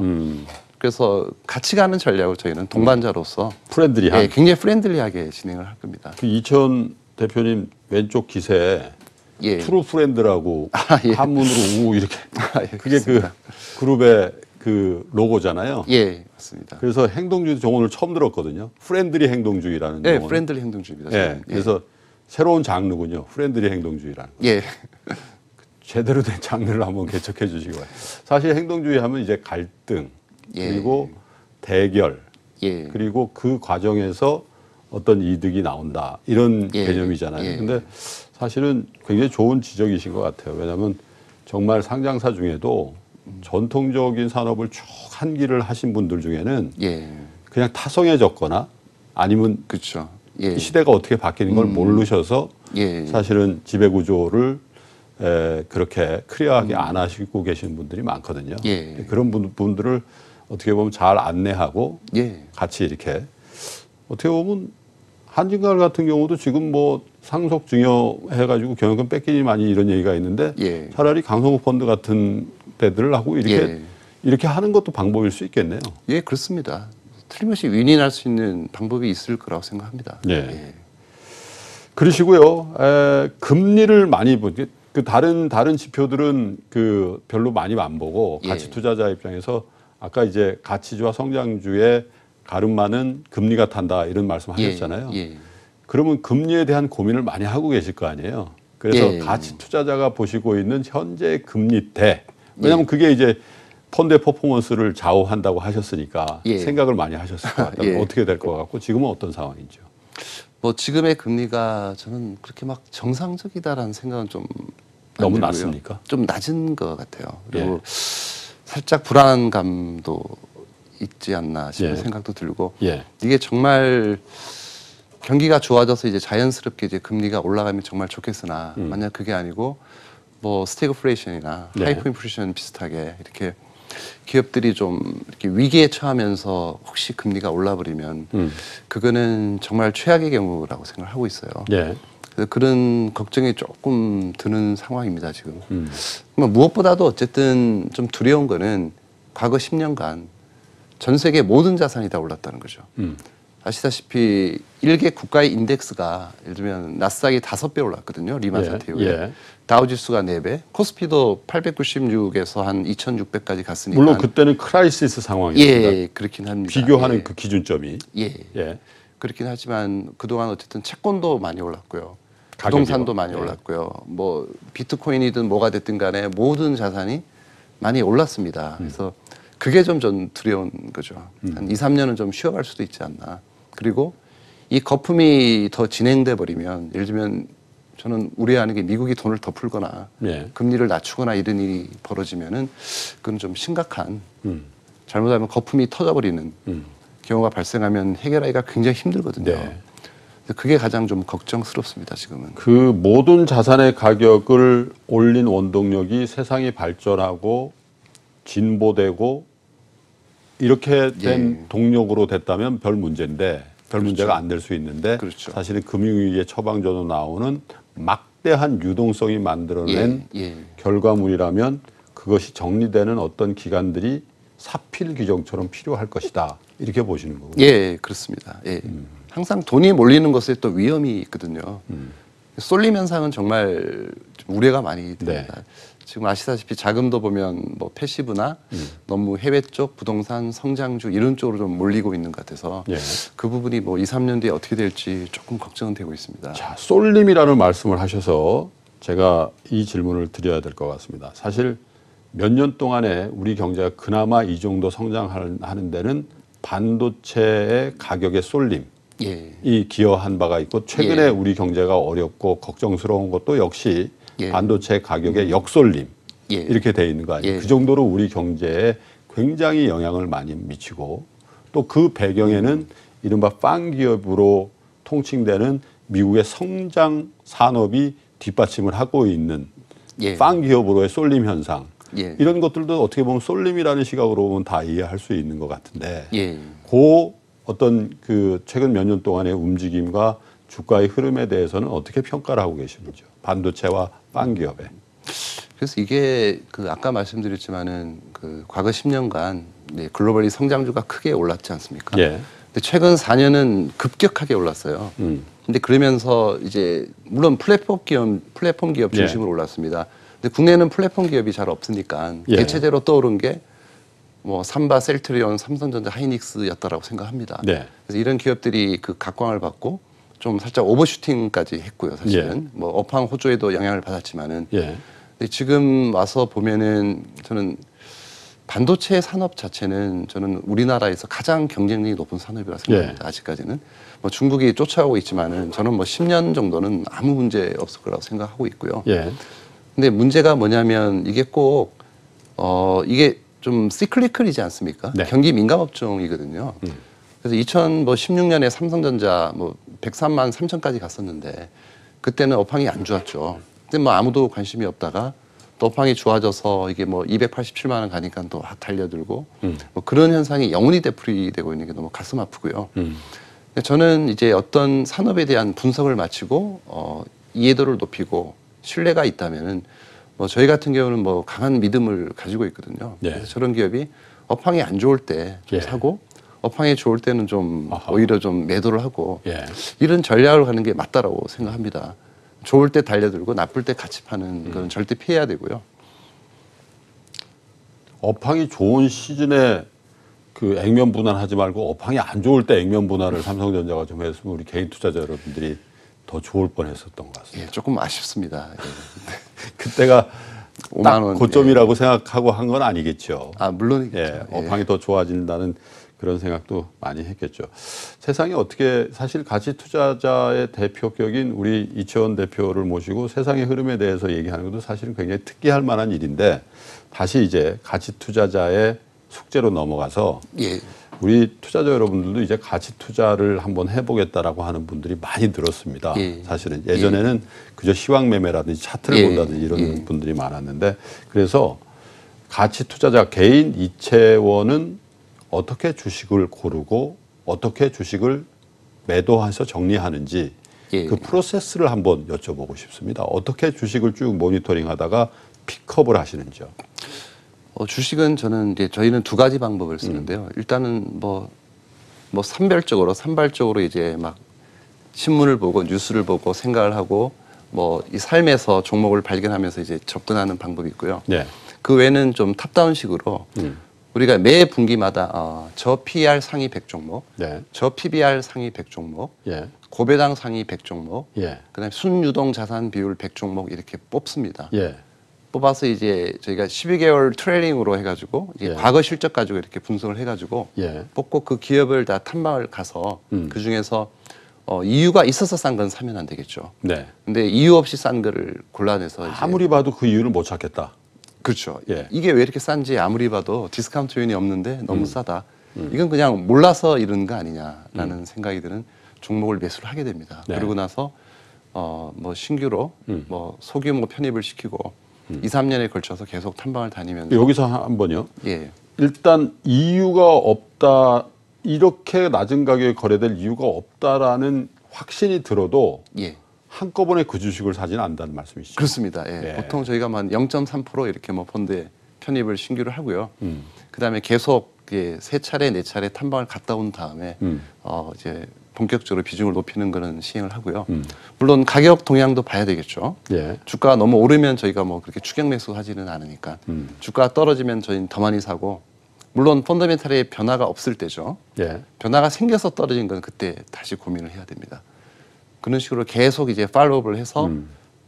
Speaker 2: 그래서 같이 가는 전략을 저희는 동반자로서
Speaker 1: 프렌들리한
Speaker 2: 굉장히 프렌들리하게 진행을 할 겁니다.
Speaker 1: 그 이천 대표님 왼쪽 기세에 트루 프렌드라고 한문으로 우 이렇게 그게 그 그룹의 그 로고잖아요.
Speaker 2: 맞습니다.
Speaker 1: 그래서 행동주의 용어를 처음 들었거든요. 프렌들리 행동주의라는 용어.
Speaker 2: 프렌들리 행동주의입니다.
Speaker 1: 그래서 새로운 장르군요. 프렌들리 행동주의라는 거. 제대로 된 장르를 한번 개척해 주시기 바랍니다. 사실 행동주의 하면 이제 갈등 그리고 대결 그리고 그 과정에서 어떤 이득이 나온다 이런 개념이잖아요. 근데 사실은 굉장히 좋은 지적이신 것 같아요. 왜냐하면 정말 상장사 중에도 전통적인 산업을 쭉 한 길을 하신 분들 중에는 그냥 타성해졌거나 아니면 시대가 어떻게 바뀌는 걸 모르셔서 사실은 지배구조를 그렇게 클리어하게 안 하시고 계시는 분들이 많거든요. 그런 분들을 어떻게 보면 잘 안내하고 같이 이렇게 어떻게 보면 한진갈 같은 경우도 지금 뭐 상속 증여해가지고 경영권 뺏기니 많이 이런 얘기가 있는데 차라리 강성구 펀드 같은 데들을 하고 이렇게 하는 것도 방법일 수 있겠네요.
Speaker 2: 그렇습니다. 틀림없이 윈윈할 수 있는 방법이 있을 거라고 생각합니다.
Speaker 1: 그러시고요. 금리를 많이 그 다른 지표들은 그 별로 많이 안 보고 가치 투자자 입장에서 아까 이제 가치주와 성장주의 가름만은 금리가 탄다 이런 말씀하셨잖아요. 그러면 금리에 대한 고민을 많이 하고 계실 거 아니에요. 그래서 가치 투자자가 보시고 있는 현재 금리대 왜냐하면 그게 이제 펀드의 퍼포먼스를 좌우한다고 하셨으니까 생각을 많이 하셨을 것 같아요. 어떻게 될 것 같고 지금은 어떤 상황이죠?
Speaker 2: 뭐 지금의 금리가 저는 그렇게 막 정상적이다라는 생각은 좀
Speaker 1: 너무 낮습니까?
Speaker 2: 좀 낮은 것 같아요. 그리고 살짝 불안한 감도 있지 않나 싶은 생각도 들고 이게 정말 경기가 좋아져서 이제 자연스럽게 이제 금리가 올라가면 정말 좋겠으나 만약 그게 아니고 뭐 스태그플레이션이나 하이퍼 인플레이션 비슷하게 이렇게 기업들이 좀 이렇게 위기에 처하면서 혹시 금리가 올라버리면 그거는 정말 최악의 경우라고 생각을 하고 있어요. 그래서 그런 걱정이 조금 드는 상황입니다 지금. 무엇보다도 어쨌든 좀 두려운 거는 과거 10년간 전 세계 모든 자산이 다 올랐다는 거죠. 아시다시피 일개 국가의 인덱스가 예를 들면 나스닥이 5배 올랐거든요. 리만 사태 이후에. 다우지수가 4배, 코스피도 896에서 한 2600까지 갔으니까.
Speaker 1: 물론 그때는 크라이시스 상황이었습니다.
Speaker 2: 그렇긴 합니다.
Speaker 1: 비교하는 그 기준점이.
Speaker 2: 그렇긴 하지만 그동안 어쨌든 채권도 많이 올랐고요. 부동산도 많이 올랐고요. 뭐 비트코인이든 뭐가 됐든 간에 모든 자산이 많이 올랐습니다. 그래서 그게 좀 전 두려운 거죠. 한 2, 3년은 좀 쉬어갈 수도 있지 않나. 그리고 이 거품이 더 진행돼 버리면 예를 들면 저는 우려하는 게 미국이 돈을 더 풀거나
Speaker 1: 예.
Speaker 2: 금리를 낮추거나 이런 일이 벌어지면은 그건 좀 심각한 잘못하면 거품이 터져버리는 경우가 발생하면 해결하기가 굉장히 힘들거든요.
Speaker 1: 네.
Speaker 2: 그래서 그게 가장 좀 걱정스럽습니다. 지금은.
Speaker 1: 그 모든 자산의 가격을 올린 원동력이 세상이 발전하고 진보되고 이렇게 된
Speaker 2: 예.
Speaker 1: 동력으로 됐다면 별 문제인데 별
Speaker 2: 그렇죠.
Speaker 1: 문제가 안 될 수 있는데
Speaker 2: 그렇죠.
Speaker 1: 사실은 금융위기의 처방전으로 나오는 막대한 유동성이 만들어낸
Speaker 2: 예.
Speaker 1: 결과물이라면 그것이 정리되는 어떤 기간들이 사필 규정처럼 필요할 것이다. 이렇게 보시는 거군요.
Speaker 2: 예, 그렇습니다. 예. 항상 돈이 몰리는 것에 또 위험이 있거든요. 쏠림 현상은 정말 좀 우려가 많이 됩니다.
Speaker 1: 네.
Speaker 2: 지금 아시다시피 자금도 보면 뭐 패시브나 너무 해외 쪽 부동산 성장주 이런 쪽으로 좀 몰리고 있는 것 같아서
Speaker 1: 예.
Speaker 2: 그 부분이 뭐 2, 3년 뒤에 어떻게 될지 조금 걱정은 되고 있습니다.
Speaker 1: 자, 쏠림이라는 말씀을 하셔서 제가 이 질문을 드려야 될 것 같습니다. 사실 몇 년 동안에 우리 경제가 그나마 이 정도 성장하는 데는 반도체의 가격의 쏠림이
Speaker 2: 예.
Speaker 1: 기여한 바가 있고 최근에
Speaker 2: 예.
Speaker 1: 우리 경제가 어렵고 걱정스러운 것도 역시
Speaker 2: 예.
Speaker 1: 반도체 가격의 역쏠림
Speaker 2: 예.
Speaker 1: 이렇게 돼 있는 거 아니에요.
Speaker 2: 예.
Speaker 1: 그 정도로 우리 경제에 굉장히 영향을 많이 미치고 또 그 배경에는 이른바 빵 기업으로 통칭되는 미국의 성장 산업이 뒷받침을 하고 있는
Speaker 2: 예.
Speaker 1: 빵 기업으로의 쏠림 현상
Speaker 2: 예.
Speaker 1: 이런 것들도 어떻게 보면 쏠림이라는 시각으로 보면 다 이해할 수 있는 것 같은데
Speaker 2: 예.
Speaker 1: 그 어떤 그 최근 몇 년 동안의 움직임과 주가의 흐름에 대해서는 어떻게 평가를 하고 계시는지요? 반도체와 빵 기업에.
Speaker 2: 그래서 이게 그 아까 말씀드렸지만은 그 과거 10년간 글로벌리 성장주가 크게 올랐지 않습니까?
Speaker 1: 예.
Speaker 2: 근데 최근 4년은 급격하게 올랐어요. 근데 그러면서 이제 물론 플랫폼 기업 중심으로 올랐습니다. 근데 국내는 플랫폼 기업이 잘 없으니까
Speaker 1: 예.
Speaker 2: 대체제로 떠오른 게 뭐 삼바, 셀트리온, 삼성전자, 하이닉스였다라고 생각합니다.
Speaker 1: 네.
Speaker 2: 그래서 이런 기업들이 그 각광을 받고 좀 살짝 오버슈팅까지 했고요. 사실은 뭐 업황 호조에도 영향을 받았지만은
Speaker 1: 예.
Speaker 2: 근데 지금 와서 보면은 저는 반도체 산업 자체는 저는 우리나라에서 가장 경쟁력이 높은 산업이라고 생각합니다. 아직까지는 뭐 중국이 쫓아오고 있지만은 저는 뭐 10년 정도는 아무 문제 없을 거라고 생각하고 있고요.
Speaker 1: 예.
Speaker 2: 근데 문제가 뭐냐면 이게 꼭 이게 좀 시클리컬이지 않습니까?
Speaker 1: 네.
Speaker 2: 경기 민감 업종이거든요. 그래서 2016년에 삼성전자 뭐 103만 3천까지 갔었는데 그때는 업황이 안 좋았죠. 그때 뭐 아무도 관심이 없다가 또 업황이 좋아져서 이게 뭐 287만 원 가니까 또 달려들고 뭐 그런 현상이 영원히 되풀이되고 있는 게 너무 가슴 아프고요. 저는 이제 어떤 산업에 대한 분석을 마치고 이해도를 높이고 신뢰가 있다면은 뭐 저희 같은 경우는 뭐 강한 믿음을 가지고 있거든요.
Speaker 1: 예.
Speaker 2: 그래서 저런 기업이 업황이 안 좋을 때 좀
Speaker 1: 예.
Speaker 2: 사고 업황이 좋을 때는 좀
Speaker 1: 아하.
Speaker 2: 오히려 좀 매도를 하고
Speaker 1: 예.
Speaker 2: 이런 전략을 가는 게 맞다라고 생각합니다. 좋을 때 달려들고 나쁠 때 같이 파는 건 절대 피해야 되고요.
Speaker 1: 업황이 좋은 시즌에 그 액면 분할하지 말고 업황이 안 좋을 때 액면 분할을 삼성전자가 좀 했으면 우리 개인 투자자 여러분들이 더 좋을 뻔했었던 것 같습니다.
Speaker 2: 예, 조금 아쉽습니다. 예.
Speaker 1: 그때가
Speaker 2: 5만
Speaker 1: 딱
Speaker 2: 원,
Speaker 1: 고점이라고 생각하고 한 건 아니겠죠.
Speaker 2: 아 물론이겠죠.
Speaker 1: 예,
Speaker 2: 예.
Speaker 1: 업황이 더 좋아진다는 그런 생각도 많이 했겠죠. 세상이 어떻게 사실 가치 투자자의 대표격인 우리 이채원 대표를 모시고 세상의 흐름에 대해서 얘기하는 것도 사실은 굉장히 특이할 만한 일인데 다시 이제 가치 투자자의 숙제로 넘어가서
Speaker 2: 예.
Speaker 1: 우리 투자자 여러분들도 이제 가치 투자를 한번 해보겠다라고 하는 분들이 많이 늘었습니다.
Speaker 2: 예.
Speaker 1: 사실은 예전에는 그저 시황 매매라든지 차트를
Speaker 2: 예.
Speaker 1: 본다든지 이런
Speaker 2: 예.
Speaker 1: 분들이 많았는데 그래서 가치 투자자 개인 이채원은 어떻게 주식을 고르고 어떻게 주식을 매도해서 정리하는지
Speaker 2: 예.
Speaker 1: 그 프로세스를 한번 여쭤보고 싶습니다. 어떻게 주식을 쭉 모니터링하다가 픽업을 하시는지요?
Speaker 2: 주식은 저는 이제 저희는 두 가지 방법을 쓰는데요. 일단은 뭐 산발적으로 이제 막 신문을 보고 뉴스를 보고 생각을 하고 뭐 이 삶에서 종목을 발견하면서 이제 접근하는 방법이 있고요.
Speaker 1: 네.
Speaker 2: 그 외에는 좀 탑다운식으로 우리가 매 분기마다 저 PER 상위 100종목,
Speaker 1: 네.
Speaker 2: 저 PBR 상위 100종목,
Speaker 1: 예.
Speaker 2: 고배당 상위 100종목,
Speaker 1: 예.
Speaker 2: 그다음에 순유동 자산 비율 100종목 이렇게 뽑습니다.
Speaker 1: 예.
Speaker 2: 뽑아서 이제 저희가 12개월 트레이닝으로 해가지고 이제
Speaker 1: 예.
Speaker 2: 과거 실적 가지고 이렇게 분석을 해가지고
Speaker 1: 예.
Speaker 2: 뽑고 그 기업을 다 탐방을 가서 그 중에서 이유가 있어서 싼 건 사면 안 되겠죠.
Speaker 1: 네.
Speaker 2: 근데 이유 없이 싼 거를 골라내서 이제
Speaker 1: 아무리 봐도 그 이유를 못 찾겠다.
Speaker 2: 그렇죠.
Speaker 1: 예.
Speaker 2: 이게 왜 이렇게 싼지 아무리 봐도 디스카운트 요인이 없는데 너무 싸다. 이건 그냥 몰라서 이러는 거 아니냐라는 생각이 드는 종목을 매수를 하게 됩니다.
Speaker 1: 네.
Speaker 2: 그러고 나서 뭐 신규로 뭐 소규모 편입을 시키고 2, 3년에 걸쳐서 계속 탐방을 다니면서
Speaker 1: 여기서 한 번요.
Speaker 2: 예.
Speaker 1: 일단 이유가 없다. 이렇게 낮은 가격에 거래될 이유가 없다라는 확신이 들어도
Speaker 2: 예.
Speaker 1: 한꺼번에 그 주식을 사지는 않는다는 말씀이시죠?
Speaker 2: 그렇습니다. 예.
Speaker 1: 예.
Speaker 2: 보통 저희가 한 0.3% 이렇게 뭐 펀드에 편입을 신규를 하고요. 그다음에 계속 세 차례, 네 차례 탐방을 갔다 온 다음에 이제 본격적으로 비중을 높이는 거는 시행을 하고요. 물론 가격 동향도 봐야 되겠죠.
Speaker 1: 예.
Speaker 2: 주가가 너무 오르면 저희가 뭐 그렇게 추격 매수하지는 않으니까 주가가 떨어지면 저희는 더 많이 사고 물론 펀더멘탈의 변화가 없을 때죠.
Speaker 1: 예.
Speaker 2: 변화가 생겨서 떨어진 건 그때 다시 고민을 해야 됩니다. 그런 식으로 계속 이제 팔로우업을 해서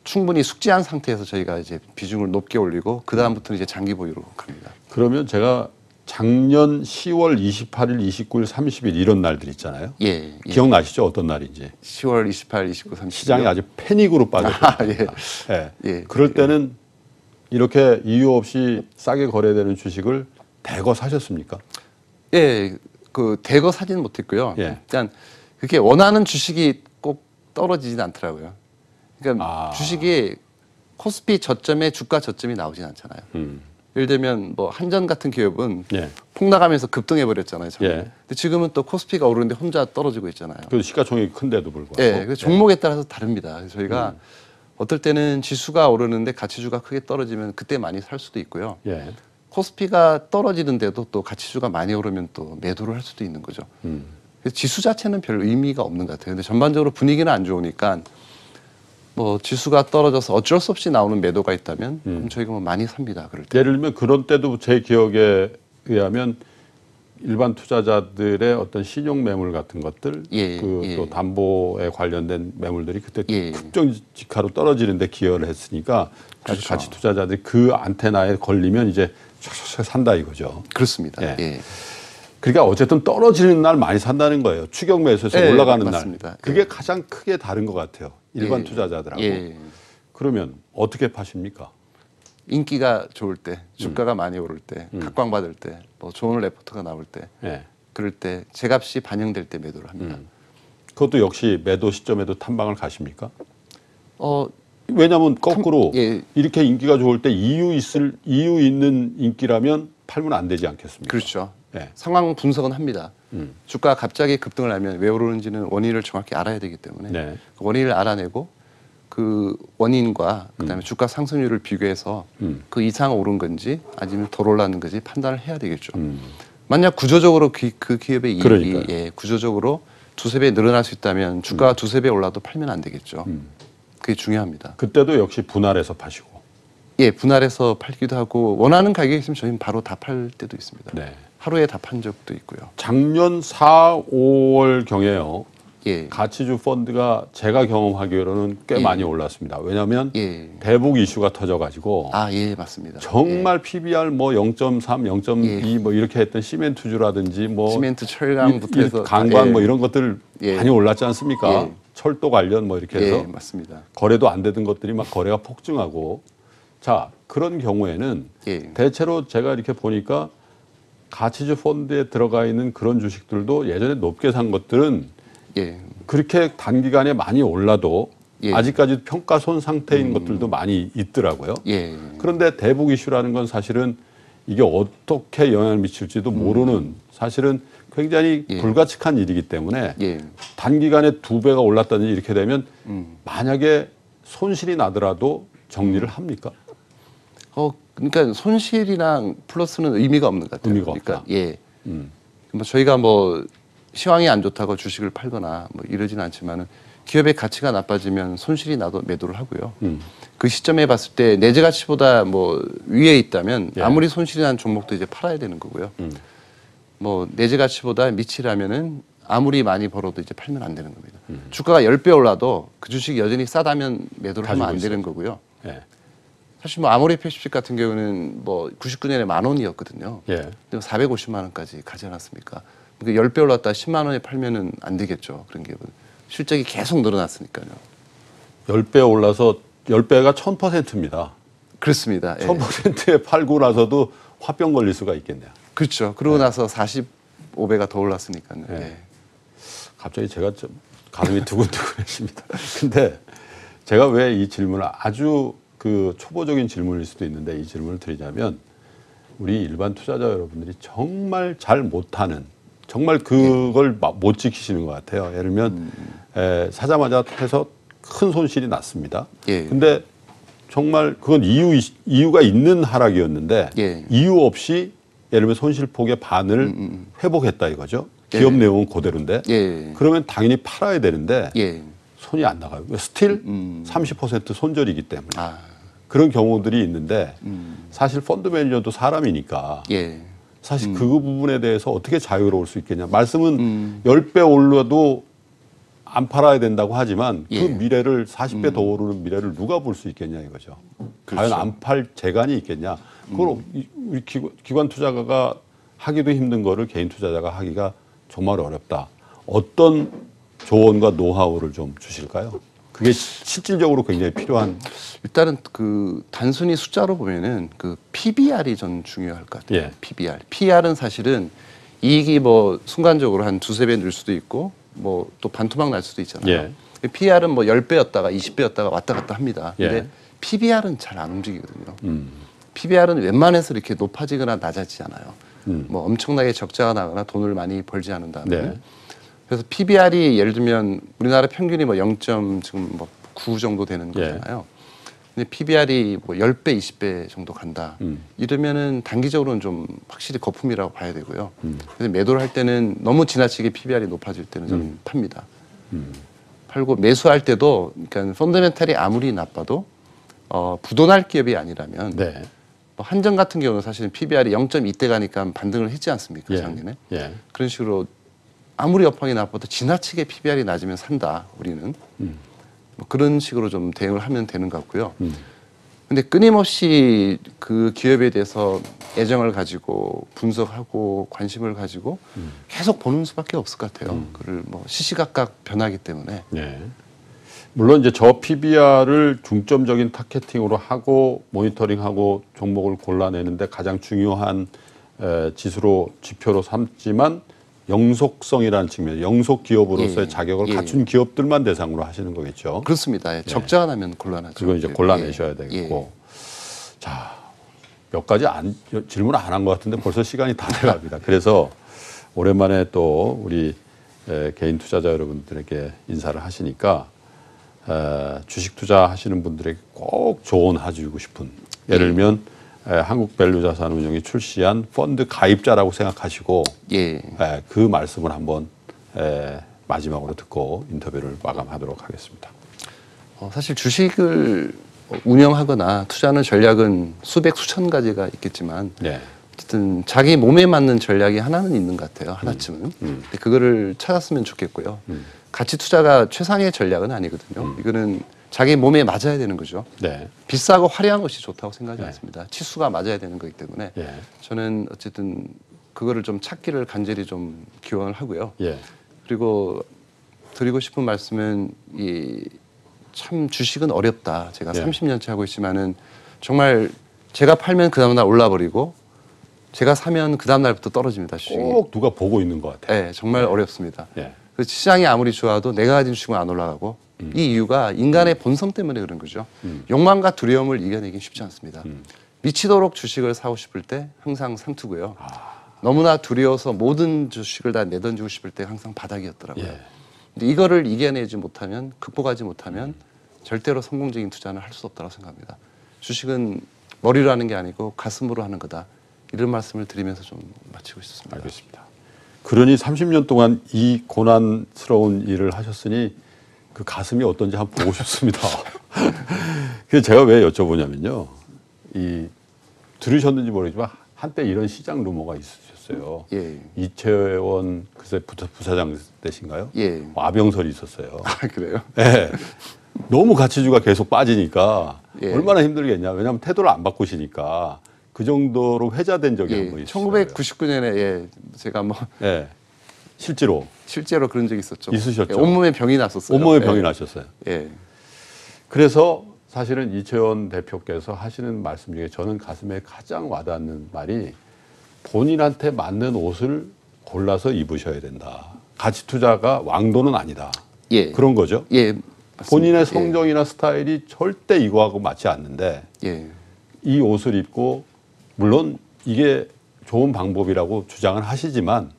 Speaker 2: 충분히 숙지한 상태에서 저희가 이제 비중을 높게 올리고 그 다음부터는 이제 장기 보유로 갑니다.
Speaker 1: 그러면 제가 작년 10월 28일, 29일, 30일 이런 날들 있잖아요.
Speaker 2: 예.
Speaker 1: 기억나시죠? 어떤 날인지.
Speaker 2: 10월 28, 29, 30.
Speaker 1: 시장이 아주 패닉으로 빠졌어요.
Speaker 2: 예.
Speaker 1: 예.
Speaker 2: 예.
Speaker 1: 그럴 때는 이렇게 이유 없이 싸게 거래되는 주식을 대거 사셨습니까?
Speaker 2: 예. 그 대거 사지는 못했고요.
Speaker 1: 예.
Speaker 2: 일단 그렇게 원하는 주식이 꼭 떨어지진 않더라고요. 그러니까
Speaker 1: 아.
Speaker 2: 주식이 코스피 저점에 주가 저점이 나오진 않잖아요. 예를 들면 뭐 한전 같은 기업은
Speaker 1: 예.
Speaker 2: 폭락하면서 급등해 버렸잖아요.
Speaker 1: 예.
Speaker 2: 근데 지금은 또 코스피가 오르는데 혼자 떨어지고 있잖아요.
Speaker 1: 그 시가총액이 큰데도 불구하고.
Speaker 2: 예, 그 종목에 따라서 다릅니다. 그래서 저희가 어떨 때는 지수가 오르는데 가치주가 크게 떨어지면 그때 많이 살 수도 있고요.
Speaker 1: 예.
Speaker 2: 코스피가 떨어지는데도 또 가치주가 많이 오르면 또 매도를 할 수도 있는 거죠. 그래서 지수 자체는 별 의미가 없는 것 같아요. 근데 전반적으로 분위기는 안 좋으니까 뭐 지수가 떨어져서 어쩔 수 없이 나오는 매도가 있다면 그럼 저희가 뭐 많이 삽니다. 그럴 때.
Speaker 1: 예를 들면 그런 때도 제 기억에 의하면 일반 투자자들의 어떤 신용 매물 같은 것들,
Speaker 2: 예,
Speaker 1: 또 담보에 관련된 매물들이 그때
Speaker 2: 예.
Speaker 1: 급정직하로 떨어지는데 기여를 했으니까
Speaker 2: 그렇죠.
Speaker 1: 가치 투자자들이 그 안테나에 걸리면 이제 촥촥촥 산다 이거죠.
Speaker 2: 그렇습니다.
Speaker 1: 예.
Speaker 2: 예.
Speaker 1: 그러니까 어쨌든 떨어지는 날 많이 산다는 거예요. 추격 매수에서
Speaker 2: 예,
Speaker 1: 올라가는
Speaker 2: 맞습니다.
Speaker 1: 날. 그게 가장 크게 다른 것 같아요. 일반
Speaker 2: 예.
Speaker 1: 투자자들하고.
Speaker 2: 예.
Speaker 1: 그러면 어떻게 파십니까?
Speaker 2: 인기가 좋을 때, 주가가 많이 오를 때, 각광받을 때, 뭐 좋은 레포트가 나올 때,
Speaker 1: 예.
Speaker 2: 그럴 때 제값이 반영될 때 매도를 합니다.
Speaker 1: 그것도 역시 매도 시점에도 탐방을 가십니까?
Speaker 2: 어,
Speaker 1: 왜냐하면 거꾸로
Speaker 2: 예.
Speaker 1: 이렇게 인기가 좋을 때 이유 있는 인기라면 팔면 안 되지 않겠습니까?
Speaker 2: 그렇죠.
Speaker 1: 예.
Speaker 2: 상황 분석은 합니다. 주가가 갑자기 급등을 하면 왜 오르는지는 원인을 정확히 알아야 되기 때문에
Speaker 1: 네.
Speaker 2: 그 원인을 알아내고 그 원인과 그다음에 주가 상승률을 비교해서 그 이상 오른 건지 아니면 덜 올랐는 건지 판단을 해야 되겠죠. 만약 구조적으로 그 기업의 이익이
Speaker 1: 그러니까요.
Speaker 2: 예, 구조적으로 두세 배 늘어날 수 있다면 주가가 두세 배 올라도 팔면 안 되겠죠. 그게 중요합니다.
Speaker 1: 그때도 역시 분할해서 파시고.
Speaker 2: 예, 분할해서 팔기도 하고 원하는 가격이 있으면 저희는 바로 다 팔 때도 있습니다.
Speaker 1: 네.
Speaker 2: 하루에 다 판 적도 있고요.
Speaker 1: 작년 4, 5월 경에요.
Speaker 2: 예.
Speaker 1: 가치주 펀드가 제가 경험하기로는 꽤
Speaker 2: 예.
Speaker 1: 많이 올랐습니다. 왜냐하면
Speaker 2: 예.
Speaker 1: 대북 이슈가 터져가지고
Speaker 2: 아, 예, 맞습니다.
Speaker 1: 정말 PBR 뭐 0.3, 0.2 뭐 이렇게 했던 시멘트주라든지 뭐
Speaker 2: 시멘트, 철강부터 해서
Speaker 1: 강관
Speaker 2: 예.
Speaker 1: 뭐 이런 것들
Speaker 2: 예.
Speaker 1: 많이 올랐지 않습니까?
Speaker 2: 예.
Speaker 1: 철도 관련 뭐 이렇게 해서
Speaker 2: 예, 맞습니다.
Speaker 1: 거래도 안 되던 것들이 막 거래가 폭증하고 자 그런 경우에는
Speaker 2: 예.
Speaker 1: 대체로 제가 이렇게 보니까 가치주 펀드에 들어가 있는 그런 주식들도 예전에 높게 산 것들은
Speaker 2: 예.
Speaker 1: 그렇게 단기간에 많이 올라도
Speaker 2: 예.
Speaker 1: 아직까지 평가손 상태인 것들도 많이 있더라고요.
Speaker 2: 예.
Speaker 1: 그런데 대북 이슈라는 건 사실은 이게 어떻게 영향을 미칠지도 모르는 사실은 굉장히
Speaker 2: 예.
Speaker 1: 불가측한 일이기 때문에
Speaker 2: 예.
Speaker 1: 단기간에 2배가 올랐다든지 이렇게 되면 만약에 손실이 나더라도 정리를 합니까?
Speaker 2: 그러니까 손실이랑 플러스는 의미가 없는 것 같아요.
Speaker 1: 의미가
Speaker 2: 그러니까
Speaker 1: 없다.
Speaker 2: 예. 뭐 저희가 뭐 시황이 안 좋다고 주식을 팔거나 뭐 이러지는 않지만은 기업의 가치가 나빠지면 손실이 나도 매도를 하고요. 그 시점에 봤을 때 내재 가치보다 뭐 위에 있다면
Speaker 1: 예.
Speaker 2: 아무리 손실이 난 종목도 이제 팔아야 되는 거고요. 뭐 내재 가치보다 밑이라면은 아무리 많이 벌어도 이제 팔면 안 되는 겁니다. 주가가 10배 올라도 그 주식이 여전히 싸다면 매도를 하면 안
Speaker 1: 가지고
Speaker 2: 되는 거고요.
Speaker 1: 예.
Speaker 2: 사실 뭐 아모레 패시픽 같은 경우는 뭐 99년에 10,000원이었거든요.
Speaker 1: 예.
Speaker 2: 근데 450만 원까지 가지 않았습니까? 그러니까 10배 올랐다 10만 원에 팔면은 안 되겠죠. 그런 기업은. 실적이 계속 늘어났으니까요.
Speaker 1: 10배 올라서 10배가 1000%입니다.
Speaker 2: 그렇습니다. 예.
Speaker 1: 1000%에 팔고 나서도 화병 걸릴 수가 있겠네요.
Speaker 2: 그렇죠. 그러고 나서 45배가 더 올랐으니까요.
Speaker 1: 네.
Speaker 2: 예.
Speaker 1: 갑자기 제가 좀 가슴이 두근두근해집니다. 근데 제가 왜 이 질문을 아주 그 초보적인 질문일 수도 있는데 이 질문을 드리자면 우리 일반 투자자 여러분들이 정말 잘 못하는 정말 그걸 못 지키시는 것 같아요. 예를 들면 사자마자 해서 큰 손실이 났습니다.
Speaker 2: 예.
Speaker 1: 근데 정말 그건 이유가 있는 하락이었는데
Speaker 2: 예.
Speaker 1: 이유 없이 예를 들면 손실폭의 반을 회복했다 이거죠. 기업
Speaker 2: 예.
Speaker 1: 내용은 그대로인데
Speaker 2: 예.
Speaker 1: 그러면 당연히 팔아야 되는데
Speaker 2: 예.
Speaker 1: 손이 안 나가요. 스틸 30% 손절이기 때문에
Speaker 2: 아.
Speaker 1: 그런 경우들이 있는데 사실 펀드 매니저도 사람이니까
Speaker 2: 예.
Speaker 1: 사실 그 부분에 대해서 어떻게 자유로울 수 있겠냐. 말씀은 10배 올라도 안 팔아야 된다고 하지만 그
Speaker 2: 예.
Speaker 1: 미래를 40배 더 오르는 미래를 누가 볼 수 있겠냐 이거죠.
Speaker 2: 그렇죠.
Speaker 1: 과연 안 팔 재간이 있겠냐. 그걸 우리 기관 투자가가 하기도 힘든 거를 개인 투자자가 하기가 정말 어렵다. 어떤 조언과 노하우를 좀 주실까요? 그게 실질적으로 굉장히 필요한.
Speaker 2: 일단은 그 단순히 숫자로 보면은 그 PBR이 전 중요할 것 같아요.
Speaker 1: 예.
Speaker 2: PBR. PR은 사실은 이익이 뭐 순간적으로 한 두세 배 늘 수도 있고 뭐 또 반토막 날 수도 있잖아요.
Speaker 1: 예.
Speaker 2: PR은 뭐 10배였다가 20배였다가 왔다 갔다 합니다. 근데
Speaker 1: 예.
Speaker 2: PBR은 잘 안 움직이거든요. PBR은 웬만해서 이렇게 높아지거나 낮아지지 않아요. 뭐 엄청나게 적자가 나거나 돈을 많이 벌지 않는다면.
Speaker 1: 네.
Speaker 2: 그래서 PBR이 예를 들면 우리나라 평균이 뭐 0. 지금 뭐 9 정도 되는 거잖아요. 근데 PBR이 뭐 10배, 20배 정도 간다. 이러면은 단기적으로는 좀 확실히 거품이라고 봐야 되고요. 그래서 매도를 할 때는 너무 지나치게 PBR이 높아질 때는 저는 팝니다. 팔고 매수할 때도 그러니까 펀더멘탈이 아무리 나빠도 부도날 기업이 아니라면
Speaker 1: 네.
Speaker 2: 뭐 한전 같은 경우는 사실은 PBR이 0.2대 가니까 반등을 했지 않습니까?
Speaker 1: 예.
Speaker 2: 작년에.
Speaker 1: 예.
Speaker 2: 그런 식으로 아무리 여파이 나빠도 지나치게 PBR이 낮으면 산다. 우리는. 뭐 그런 식으로 좀 대응을 하면 되는 것 같고요. 근데 끊임없이 그 기업에 대해서 애정을 가지고 분석하고 관심을 가지고 계속 보는 수밖에 없을 것 같아요. 그를 뭐 시시각각 변하기 때문에.
Speaker 1: 네. 물론 이제 저 PBR을 중점적인 타겟팅으로 하고 모니터링하고 종목을 골라내는데 가장 중요한 지수로 지표로 삼지만 영속성이라는 측면, 영속 기업으로서의
Speaker 2: 예.
Speaker 1: 자격을
Speaker 2: 예.
Speaker 1: 갖춘 기업들만 대상으로 하시는 거겠죠.
Speaker 2: 그렇습니다. 예. 적자가 나면 곤란하죠.
Speaker 1: 그거 이제
Speaker 2: 예.
Speaker 1: 골라내셔야
Speaker 2: 예.
Speaker 1: 되겠고. 자, 몇 가지 질문 안 한 것 같은데 벌써 시간이 다 돼갑니다. 그래서 오랜만에 또 우리 개인 투자자 여러분들에게 인사를 하시니까 주식 투자하시는 분들에게 꼭 조언해주고 싶은 예를 들면 한국밸류자산운용이 출시한 펀드 가입자라고 생각하시고
Speaker 2: 예.
Speaker 1: 그 말씀을 한번 마지막으로 듣고 인터뷰를 마감하도록 하겠습니다.
Speaker 2: 사실 주식을 운영하거나 투자하는 전략은 수백 수천 가지가 있겠지만
Speaker 1: 네.
Speaker 2: 어쨌든 자기 몸에 맞는 전략이 하나는 있는 것 같아요. 하나쯤은. 근데 그거를 찾았으면 좋겠고요. 가치 투자가 최상의 전략은 아니거든요. 이거는 자기 몸에 맞아야 되는 거죠.
Speaker 1: 네.
Speaker 2: 비싸고 화려한 것이 좋다고 생각하지
Speaker 1: 네.
Speaker 2: 않습니다. 치수가 맞아야 되는 거기 때문에
Speaker 1: 예.
Speaker 2: 저는 어쨌든 그거를 좀 찾기를 간절히 좀 기원을 하고요.
Speaker 1: 예.
Speaker 2: 그리고 드리고 싶은 말씀은 참 주식은 어렵다. 제가
Speaker 1: 예.
Speaker 2: 30년째 하고 있지만은 정말 제가 팔면 그 다음날 올라버리고 제가 사면 그 다음날부터 떨어집니다. 주식이.
Speaker 1: 꼭 누가 보고 있는 것 같아요.
Speaker 2: 네, 정말 어렵습니다.
Speaker 1: 예.
Speaker 2: 그래서 시장이 아무리 좋아도 내가 가진 주식은 안 올라가고 이 이유가 인간의 본성 때문에 그런 거죠. 욕망과 두려움을 이겨내기 쉽지 않습니다. 미치도록 주식을 사고 싶을 때 항상 상투고요. 너무나 두려워서 모든 주식을 다 내던지고 싶을 때 항상 바닥이었더라고요.
Speaker 1: 예.
Speaker 2: 근데 이거를 이겨내지 못하면 극복하지 못하면 절대로 성공적인 투자는 할 수 없다고 생각합니다. 주식은 머리로 하는 게 아니고 가슴으로 하는 거다. 이런 말씀을 드리면서 좀 마치고 싶습니다.
Speaker 1: 알겠습니다. 그러니 30년 동안 이 고난스러운 일을 하셨으니 그 가슴이 어떤지 한번 보고 싶습니다. 그래서 제가 왜 여쭤보냐면요. 들으셨는지 모르겠지만 한때 이런 시장 루머가 있으셨어요.
Speaker 2: 예.
Speaker 1: 이채원 그새 부사장 때신가요?
Speaker 2: 예.
Speaker 1: 아병설이 있었어요.
Speaker 2: 아, 그래요?
Speaker 1: 네. 너무 가치주가 계속 빠지니까
Speaker 2: 예.
Speaker 1: 얼마나 힘들겠냐. 왜냐하면 태도를 안 바꾸시니까 그 정도로 회자된 적이 한 번 있어요.
Speaker 2: 1999년에 제가 뭐
Speaker 1: 예. 실제로
Speaker 2: 실제로 그런 적이 있었죠.
Speaker 1: 있으셨죠?
Speaker 2: 예, 온몸에 병이 났었어요.
Speaker 1: 온몸에 병이
Speaker 2: 예.
Speaker 1: 나셨어요.
Speaker 2: 예.
Speaker 1: 그래서 사실은 이채원 대표께서 하시는 말씀 중에 저는 가슴에 가장 와닿는 말이 본인한테 맞는 옷을 골라서 입으셔야 된다. 가치 투자가 왕도는 아니다.
Speaker 2: 예.
Speaker 1: 그런 거죠.
Speaker 2: 예. 맞습니다.
Speaker 1: 본인의 성정이나 스타일이 절대 이거하고 맞지 않는데
Speaker 2: 예.
Speaker 1: 이 옷을 입고 물론 이게 좋은 방법이라고 주장을 하시지만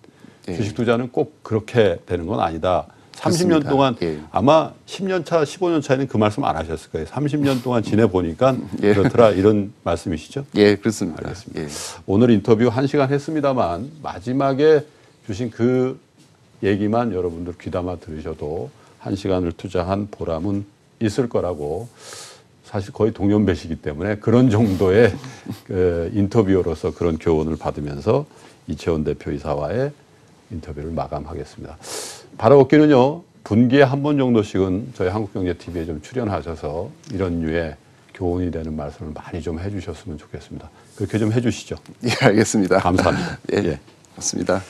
Speaker 2: 예.
Speaker 1: 주식 투자는 꼭 그렇게 되는 건 아니다. 30년
Speaker 2: 그렇습니다.
Speaker 1: 동안
Speaker 2: 예.
Speaker 1: 아마 10년 차, 15년 차에는 그 말씀 안 하셨을 거예요. 30년 동안 지내보니까
Speaker 2: 예.
Speaker 1: 그렇더라 이런 말씀이시죠?
Speaker 2: 예, 그렇습니다.
Speaker 1: 알겠습니다.
Speaker 2: 예.
Speaker 1: 오늘 인터뷰 1시간 했습니다만 마지막에 주신 그 얘기만 여러분들 귀담아 들으셔도 1시간을 투자한 보람은 있을 거라고 사실 거의 동년배시기 때문에 그런 정도의 그 인터뷰어로서 그런 교훈을 받으면서 이채원 대표이사와의 인터뷰를 마감하겠습니다. 바라옵기는요, 분기에 한 번 정도씩은 저희 한국경제TV에 좀 출연하셔서 이런 류의 교훈이 되는 말씀을 많이 좀 해주셨으면 좋겠습니다. 그렇게 좀 해주시죠.
Speaker 2: 예, 알겠습니다.
Speaker 1: 감사합니다.
Speaker 2: 예,
Speaker 1: 예.
Speaker 2: 맞습니다.